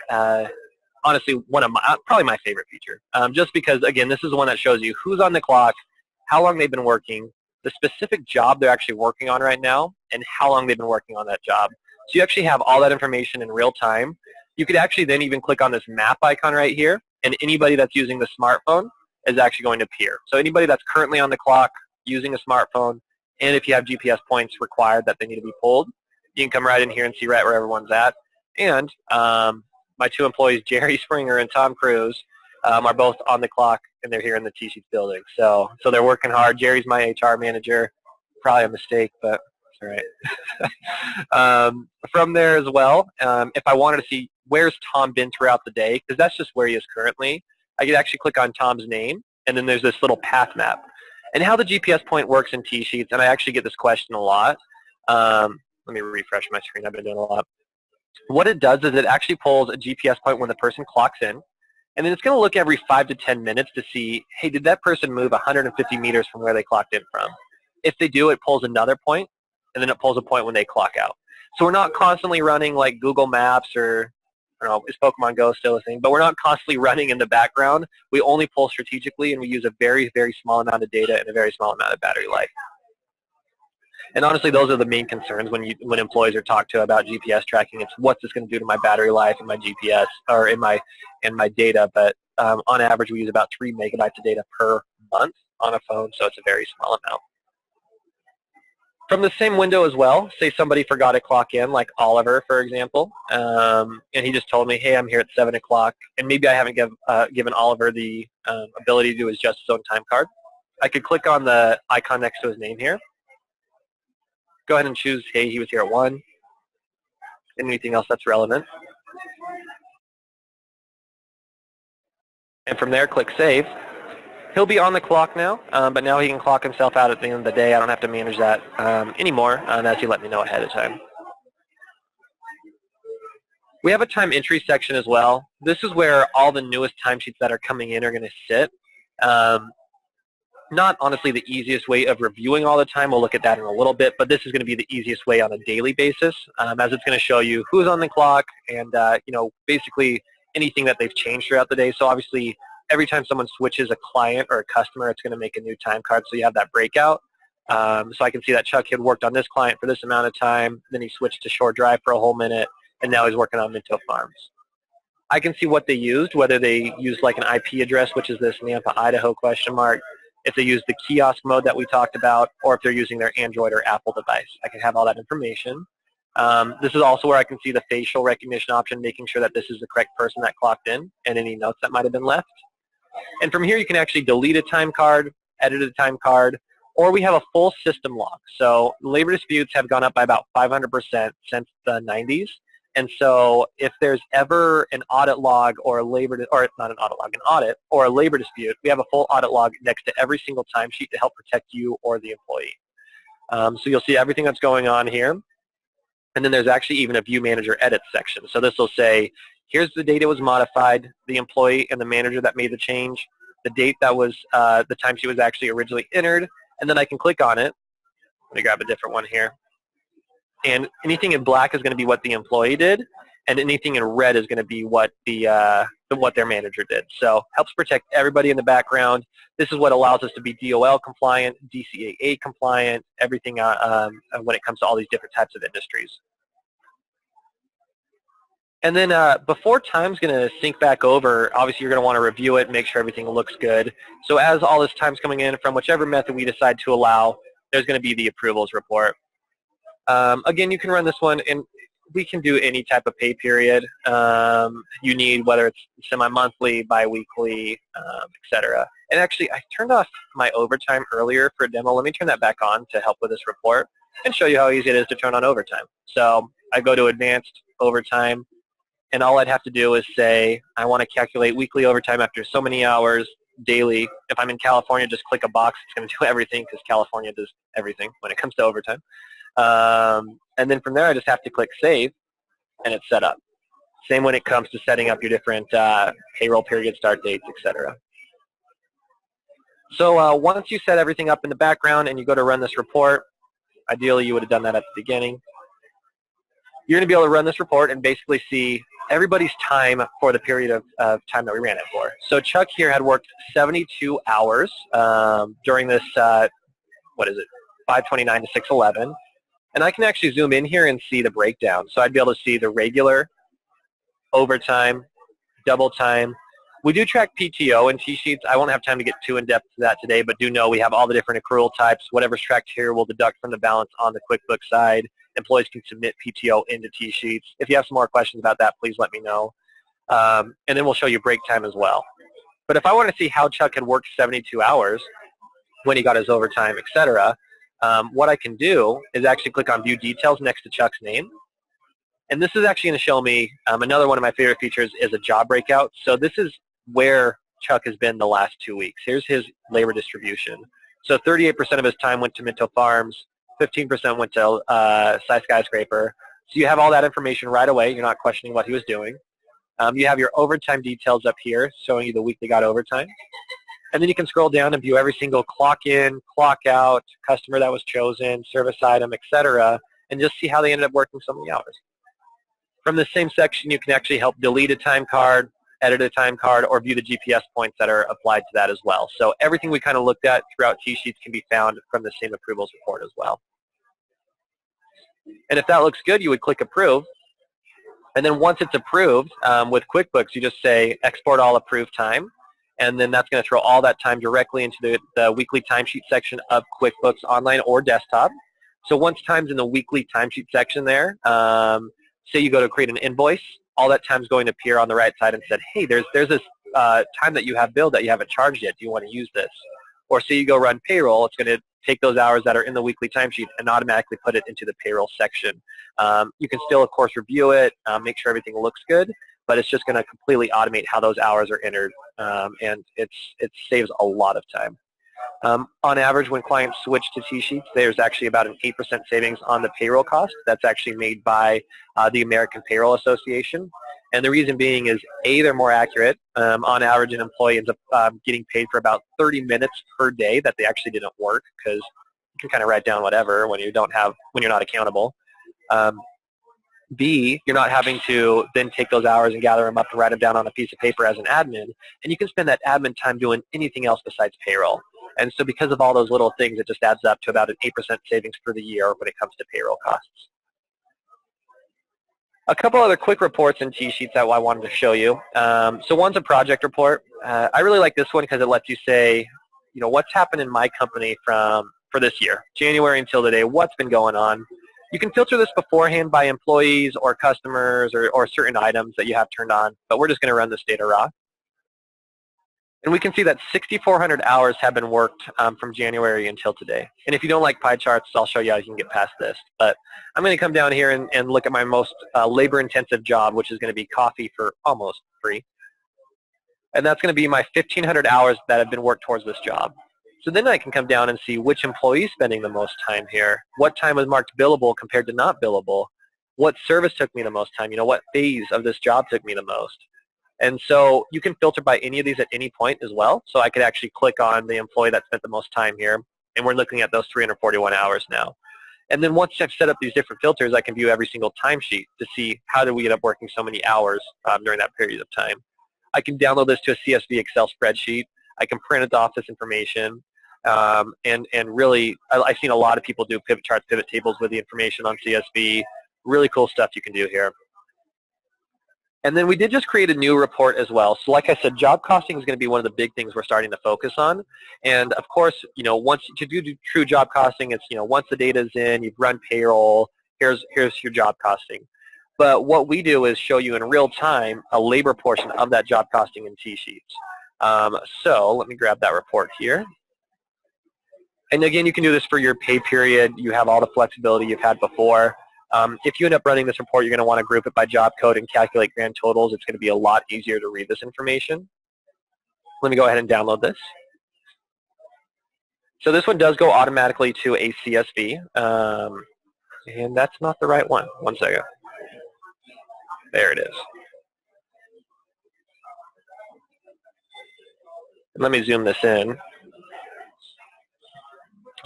honestly, one of my, probably my favorite feature. Just because, again, this is the one that shows you who's on the clock, how long they've been working, the specific job they're actually working on right now, and how long they've been working on that job. So you actually have all that information in real time. You could actually then even click on this map icon right here, and anybody that's using the smartphone is actually going to appear. So anybody that's currently on the clock using a smartphone, and if you have GPS points required that they need to be pulled, you can come right in here and see right where everyone's at. And my two employees, Jerry Springer and Tom Cruise, are both on the clock, and they're here in the TSheets building. So they're working hard. Jerry's my HR manager. Probably a mistake, but it's all right. From there as well, if I wanted to see where's Tom been throughout the day, because that's just where he is currently, I could actually click on Tom's name, and then there's this little path map. And how the GPS point works in TSheets, and I actually get this question a lot. Let me refresh my screen. I've been doing a lot. What it does is it actually pulls a GPS point when the person clocks in, and then it's going to look every 5 to 10 minutes to see, hey, did that person move 150 meters from where they clocked in from? If they do, it pulls another point, and then it pulls a point when they clock out. So we're not constantly running like Google Maps or, I don't know, is Pokemon Go still a thing? But we're not constantly running in the background. We only pull strategically, and we use a very, very small amount of data and a very small amount of battery life. And honestly, those are the main concerns when employees are talked to about GPS tracking. It's what's this going to do to my battery life and my GPS or in my data. But on average, we use about 3 megabytes of data per month on a phone, so it's a very small amount. From the same window as well, say somebody forgot to clock in, like Oliver, for example, and he just told me, hey, I'm here at 7 o'clock, and maybe I haven't given Oliver the ability to do his just his own time card. I could click on the icon next to his name here. Go ahead and choose, hey, he was here at 1, and anything else that's relevant. And from there, click Save. He'll be on the clock now, but now he can clock himself out at the end of the day. I don't have to manage that anymore unless you let me know ahead of time. We have a time entry section as well. This is where all the newest timesheets that are coming in are going to sit. Not honestly the easiest way of reviewing all the time. We'll look at that in a little bit, but this is going to be the easiest way on a daily basis, as it's going to show you who's on the clock and basically anything that they've changed throughout the day. So obviously, every time someone switches a client or a customer, it's going to make a new time card, so you have that breakout. So I can see that Chuck had worked on this client for this amount of time, then he switched to Shore Drive for a whole minute, and now he's working on Minto Farms. I can see what they used, whether they used like an IP address, which is this Nampa, Idaho ? If they use the kiosk mode that we talked about, or if they're using their Android or Apple device. I can have all that information. This is also where I can see the facial recognition option, making sure that this is the correct person that clocked in and any notes that might have been left. And from here, you can actually delete a time card, edit a time card, or we have a full system log. So labor disputes have gone up by about 500% since the 90s. And so if there's ever an audit log or an audit or a labor dispute, we have a full audit log next to every single timesheet to help protect you or the employee. So you'll see everything that's going on here. And then there's actually even a View Manager Edit section. So this will say, here's the date it was modified, the employee and the manager that made the change, the date that was the timesheet was actually originally entered, and then I can click on it. Let me grab a different one here. And anything in black is going to be what the employee did, and anything in red is going to be what what their manager did. So helps protect everybody in the background. This is what allows us to be DOL compliant, DCAA compliant, everything when it comes to all these different types of industries. And then before time's going to sync back over, obviously you're going to want to review it, make sure everything looks good. So as all this time's coming in from whichever method we decide to allow, there's going to be the approvals report. Again, you can run this one, and we can do any type of pay period you need, whether it's semi-monthly, bi-weekly, etc. And actually, I turned off my overtime earlier for a demo. Let me turn that back on to help with this report and show you how easy it is to turn on overtime. So I go to advanced overtime, and all I'd have to do is say, I want to calculate weekly overtime after so many hours daily. If I'm in California, just click a box. It's going to do everything because California does everything when it comes to overtime. And then from there, I just have to click Save, and it's set up. Same when it comes to setting up your different payroll period, start dates, etc. So once you set everything up in the background and you go to run this report, ideally you would have done that at the beginning, you're going to be able to run this report and basically see everybody's time for the period of time that we ran it for. So Chuck here had worked 72 hours during this, 5:29 to 6:11. And I can actually zoom in here and see the breakdown. So I'd be able to see the regular, overtime, double time. We do track PTO in TSheets. I won't have time to get too in-depth to that today, but do know we have all the different accrual types. Whatever's tracked here will deduct from the balance on the QuickBooks side. Employees can submit PTO into TSheets. If you have some more questions about that, please let me know. And then we'll show you break time as well. But if I want to see how Chuck had worked 72 hours, when he got his overtime, etc., what I can do is actually click on View Details next to Chuck's name. And this is actually going to show me another one of my favorite features is a job breakout. So this is where Chuck has been the last 2 weeks. Here's his labor distribution. So 38% of his time went to Minto Farms, 15% went to Sci Skyscraper. So you have all that information right away. You're not questioning what he was doing. You have your overtime details up here showing you the week they got overtime. And then you can scroll down and view every single clock in, clock out, customer that was chosen, service item, etc., and just see how they ended up working so many hours. From the same section, you can actually help delete a time card, edit a time card, or view the GPS points that are applied to that as well. So everything we kind of looked at throughout TSheets can be found from the same approvals report as well. And if that looks good, you would click Approve. And then once it's approved, with QuickBooks, you just say Export All Approved Time. And then that's going to throw all that time directly into the weekly timesheet section of QuickBooks Online or desktop. So once time's in the weekly timesheet section there, say you go to create an invoice, all that time's going to appear on the right side and said, hey, there's this time that you have billed that you haven't charged yet. Do you want to use this? Or say you go run payroll, it's going to take those hours that are in the weekly timesheet and automatically put it into the payroll section. You can still, of course, review it, make sure everything looks good, but it's just going to completely automate how those hours are entered, and it saves a lot of time. On average, when clients switch to TSheets, there's actually about an 8% savings on the payroll cost. That's actually made by the American Payroll Association. And the reason being is, A, they're more accurate. On average, an employee ends up getting paid for about 30 minutes per day that they actually didn't work, because you can kind of write down whatever when you're not accountable. B, you're not having to then take those hours and gather them up and write them down on a piece of paper as an admin, and you can spend that admin time doing anything else besides payroll. And so because of all those little things, it just adds up to about an 8% savings for the year when it comes to payroll costs. A couple other quick reports in TSheets that I wanted to show you. So one's a project report. I really like this one because it lets you say, what's happened in my company for this year, January until today, what's been going on. You can filter this beforehand by employees or customers or certain items that you have turned on, but we're just going to run this data raw. And we can see that 6,400 hours have been worked from January until today. And if you don't like pie charts, I'll show you how you can get past this. But I'm going to come down here and look at my most labor-intensive job, which is going to be coffee for almost free. And that's going to be my 1,500 hours that have been worked towards this job. So then I can come down and see which employee is spending the most time here, what time was marked billable compared to not billable, what service took me the most time, what phase of this job took me the most. And so you can filter by any of these at any point as well. So I could actually click on the employee that spent the most time here, and we're looking at those 341 hours now. And then once I've set up these different filters, I can view every single timesheet to see how did we end up working so many hours during that period of time. I can download this to a CSV Excel spreadsheet. I can print it off this information. And really, I've seen a lot of people do pivot charts, pivot tables with the information on CSV. Really cool stuff you can do here. And then we did just create a new report as well. So like I said, job costing is going to be one of the big things we're starting to focus on. And of course, once to do true job costing, it's, once the data is in, you've run payroll, here's your job costing. But what we do is show you in real time a labor portion of that job costing in TSheets. So let me grab that report here. And again, you can do this for your pay period. You have all the flexibility you've had before. If you end up running this report, you're going to want to group it by job code and calculate grand totals. It's going to be a lot easier to read this information. Let me go ahead and download this. So this one does go automatically to a CSV. And that's not the right one. One second. There it is. Let me zoom this in.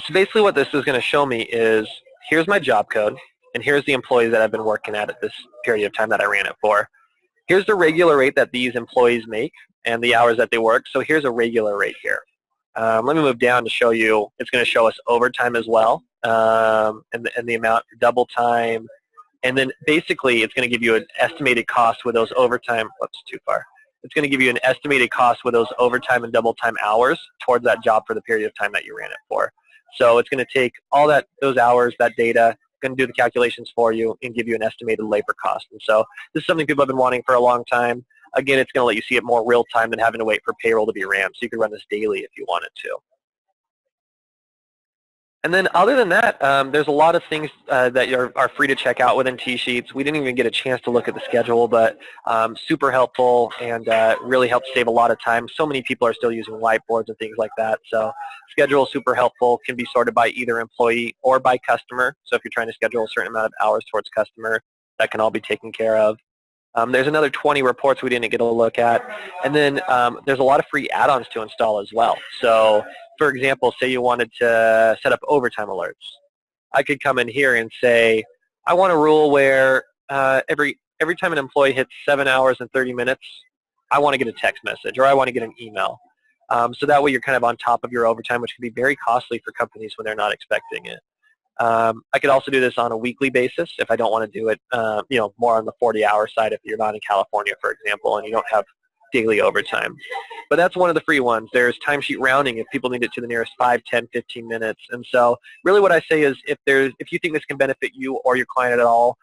So basically what this is going to show me is, here's my job code, and here's the employees that I've been working at this period of time that I ran it for. Here's the regular rate that these employees make and the hours that they work. So here's a regular rate here. Let me move down to show you. It's going to show us overtime as well, and the amount for double time. And then basically it's going to give you an estimated cost with those overtime. Whoops, too far. It's going to give you an estimated cost with those overtime and double time hours towards that job for the period of time that you ran it for. So it's going to take all those hours, that data, going to do the calculations for you and give you an estimated labor cost. And so this is something people have been wanting for a long time. Again, it's going to let you see it more real time than having to wait for payroll to be ran. So you can run this daily if you wanted to. And then other than that, there's a lot of things that are free to check out within TSheets. We didn't even get a chance to look at the schedule, but super helpful and really helps save a lot of time. So many people are still using whiteboards and things like that. So schedule is super helpful, can be sorted by either employee or by customer. So if you're trying to schedule a certain amount of hours towards customer, that can all be taken care of. There's another 20 reports we didn't get a look at. And then there's a lot of free add-ons to install as well. So for example, say you wanted to set up overtime alerts. I could come in here and say, I want a rule where every time an employee hits 7 hours and 30 minutes, I want to get a text message or I want to get an email. So that way you're kind of on top of your overtime, which can be very costly for companies when they're not expecting it. I could also do this on a weekly basis if I don't want to do it, more on the 40-hour side if you're not in California, for example, and you don't have daily overtime. But that's one of the free ones. There's timesheet rounding if people need it to the nearest 5, 10, 15 minutes. And so really what I say is if you think this can benefit you or your client at all,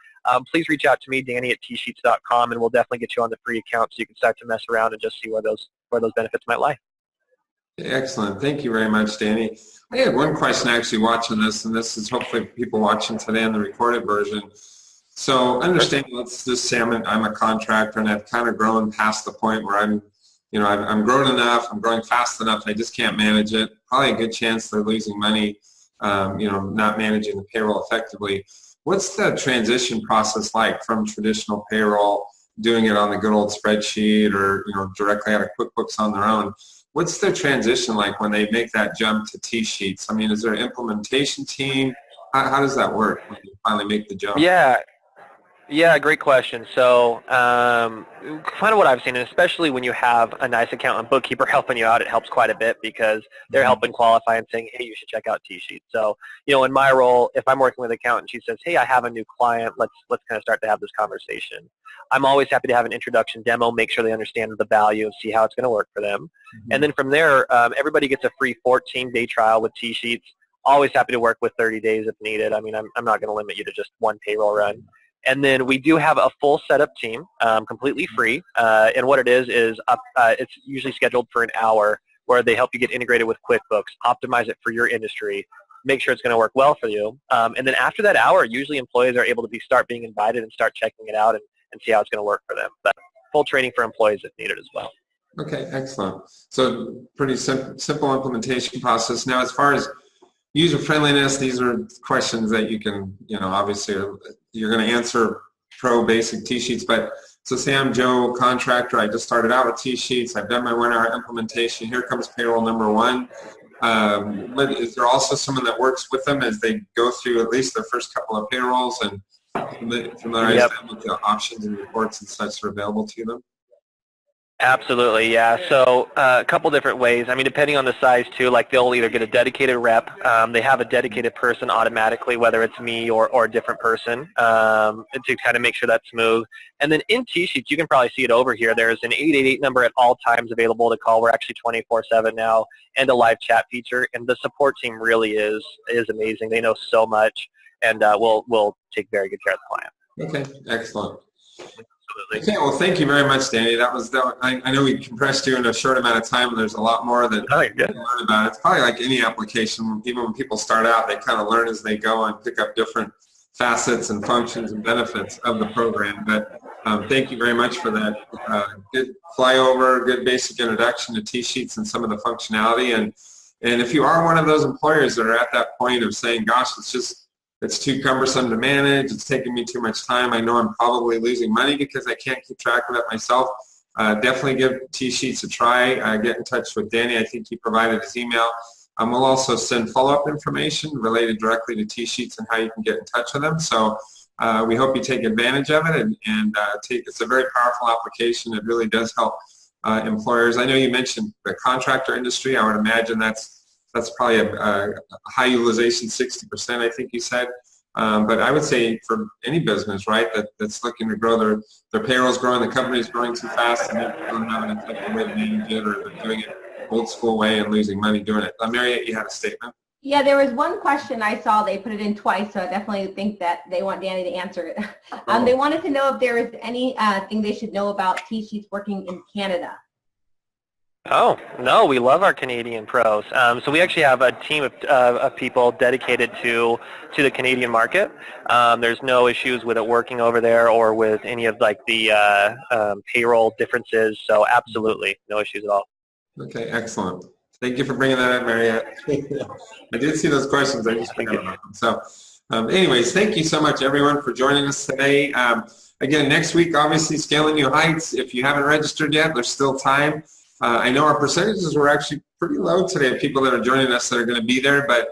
please reach out to me, Danny at TSheets.com, and we'll definitely get you on the free account so you can start to mess around and just see where those benefits might lie. Excellent. Thank you very much, Danny. I had one question actually watching this, and this is hopefully people watching today in the recorded version. So understand, let's just say I'm a contractor and I've kind of grown past the point where I'm grown enough, I'm growing fast enough, I just can't manage it. Probably a good chance they're losing money, not managing the payroll effectively. What's the transition process like from traditional payroll, doing it on the good old spreadsheet or directly out of QuickBooks on their own? What's the transition like when they make that jump to TSheets? I mean, is there an implementation team? How does that work when you finally make the jump? Yeah, great question. So kind of what I've seen, and especially when you have a nice accountant bookkeeper helping you out, it helps quite a bit because they're helping qualify and saying, hey, you should check out TSheets. So, in my role, if I'm working with an accountant, she says, hey, I have a new client, let's kind of start to have this conversation. I'm always happy to have an introduction demo, make sure they understand the value and see how it's going to work for them. And then from there, everybody gets a free 14-day trial with TSheets. Always happy to work with 30 days if needed. I mean, I'm not going to limit you to just one payroll run. And then we do have a full setup team, completely free. And what it is it's usually scheduled for an hour where they help you get integrated with QuickBooks, optimize it for your industry, make sure it's going to work well for you. And then after that hour, usually employees are able to start being invited and start checking it out and see how it's going to work for them. But full training for employees if needed as well. Okay, excellent. So pretty simple implementation process. Now, as far as user friendliness, these are questions that you can, obviously you're going to answer pro basic TSheets, but so say I'm Joe, contractor, I just started out with TSheets, I've done my 1-hour implementation, here comes payroll number 1. But is there also someone that works with them as they go through at least their first couple of payrolls and familiarize them with the options and reports and such that are available to them? Absolutely, yeah. So a couple different ways. I mean, depending on the size too, like they'll either get a dedicated rep. They have a dedicated person automatically, whether it's me or a different person, to kind of make sure that's smooth. And then in TSheets, you can probably see it over here. There's an 888 number at all times available to call. We're actually 24/7 now, and a live chat feature. And the support team really is amazing. They know so much, and we'll take very good care of the client. Okay, excellent. Absolutely. Okay, well, thank you very much, Danny. I know we compressed you in a short amount of time, and there's a lot more that Oh, you you're good. can learn about. It's probably like any application. Even when people start out, they kind of learn as they go and pick up different facets and functions and benefits of the program. But thank you very much for that good flyover, good basic introduction to TSheets and some of the functionality. And if you are one of those employers that are at that point of saying, gosh, it's too cumbersome to manage, it's taking me too much time, I know I'm probably losing money because I can't keep track of it myself, definitely give TSheets a try. Get in touch with Danny. I think he provided his email. We'll also send follow-up information related directly to TSheets and how you can get in touch with them. So we hope you take advantage of it, and it's a very powerful application. It really does help employers. I know you mentioned the contractor industry. I would imagine that's probably a high utilization, 60%, I think you said. But I would say for any business, right, that's looking to grow their payroll's growing, the company's growing too fast, and they don't have an effective way to manage it, or they're doing it old school way and losing money doing it. Mariette, you had a statement? Yeah, there was one question I saw. They put it in twice, so I definitely think that they want Danny to answer it. They wanted to know if there is anything they should know about TSheets working in Canada. Oh, no, we love our Canadian pros. So we actually have a team of people dedicated to the Canadian market. There's no issues with it working over there or with any of like the payroll differences. So absolutely, no issues at all. Okay, excellent. Thank you for bringing that up, Mariette. I did see those questions. I just forgot about them. So anyways, thank you so much, everyone, for joining us today. Again, next week, obviously, Scaling New Heights. If you haven't registered yet, there's still time. I know our percentages were actually pretty low today of people that are joining us that are going to be there, but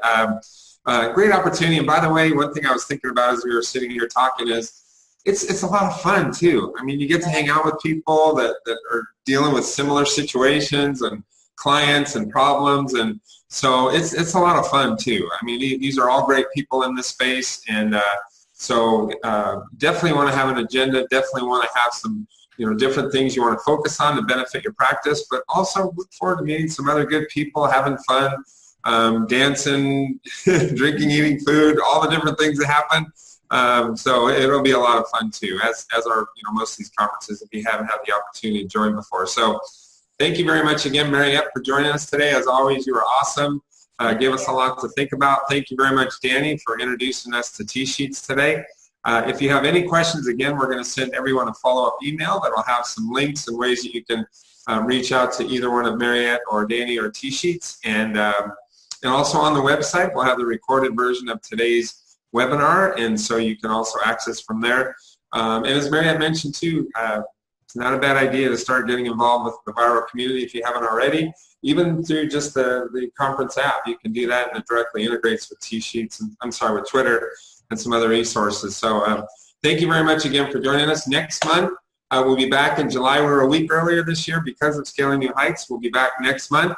great opportunity. And by the way, one thing I was thinking about as we were sitting here talking is it's a lot of fun, too. I mean, you get to hang out with people that are dealing with similar situations and clients and problems, and so it's a lot of fun, too. I mean, these are all great people in this space, and so definitely want to have an agenda, definitely want to have some different things you want to focus on to benefit your practice, but also look forward to meeting some other good people, having fun, dancing, drinking, eating food, all the different things that happen. So it'll be a lot of fun too, as are most of these conferences if you haven't had the opportunity to join before. So thank you very much again, Mariette, for joining us today. As always, you were awesome. Gave us a lot to think about. Thank you very much, Danny, for introducing us to TSheets today. If you have any questions, again, we're going to send everyone a follow-up email that will have some links and ways that you can reach out to either one of Mariette or Danny or TSheets. And also on the website, we'll have the recorded version of today's webinar, and so you can also access from there. And as Mariette mentioned, too, it's not a bad idea to start getting involved with the viral community if you haven't already. Even through just the conference app, you can do that, and it directly integrates with TSheets, and with Twitter and some other resources. So thank you very much again for joining us. Next month, we'll be back in July. We're a week earlier this year because of Scaling New Heights. We'll be back next month.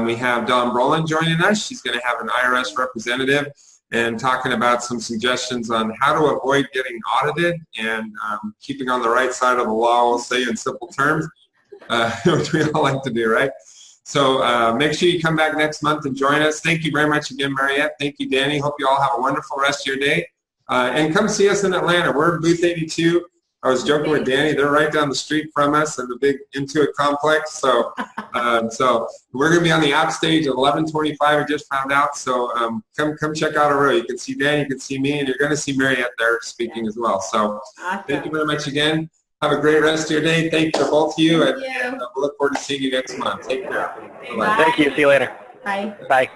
We have Dawn Brolin joining us. She's going to have an IRS representative and talking about some suggestions on how to avoid getting audited and keeping on the right side of the law, we'll say in simple terms, which we all like to do, right? So make sure you come back next month and join us. Thank you very much again, Mariette. Thank you, Danny. Hope you all have a wonderful rest of your day. And come see us in Atlanta. We're in booth 82. I was joking with Danny. They're right down the street from us in the big Intuit complex. So so we're going to be on the app stage at 11:25. I just found out. So come check out our row. You can see Danny, you can see me, and you're going to see Mariette there speaking as well. So thank you very much again. Have a great rest of your day. Thank you to both of you, and we'll look forward to seeing you next month. Take care. Bye-bye. Thank you. See you later. Bye. Bye.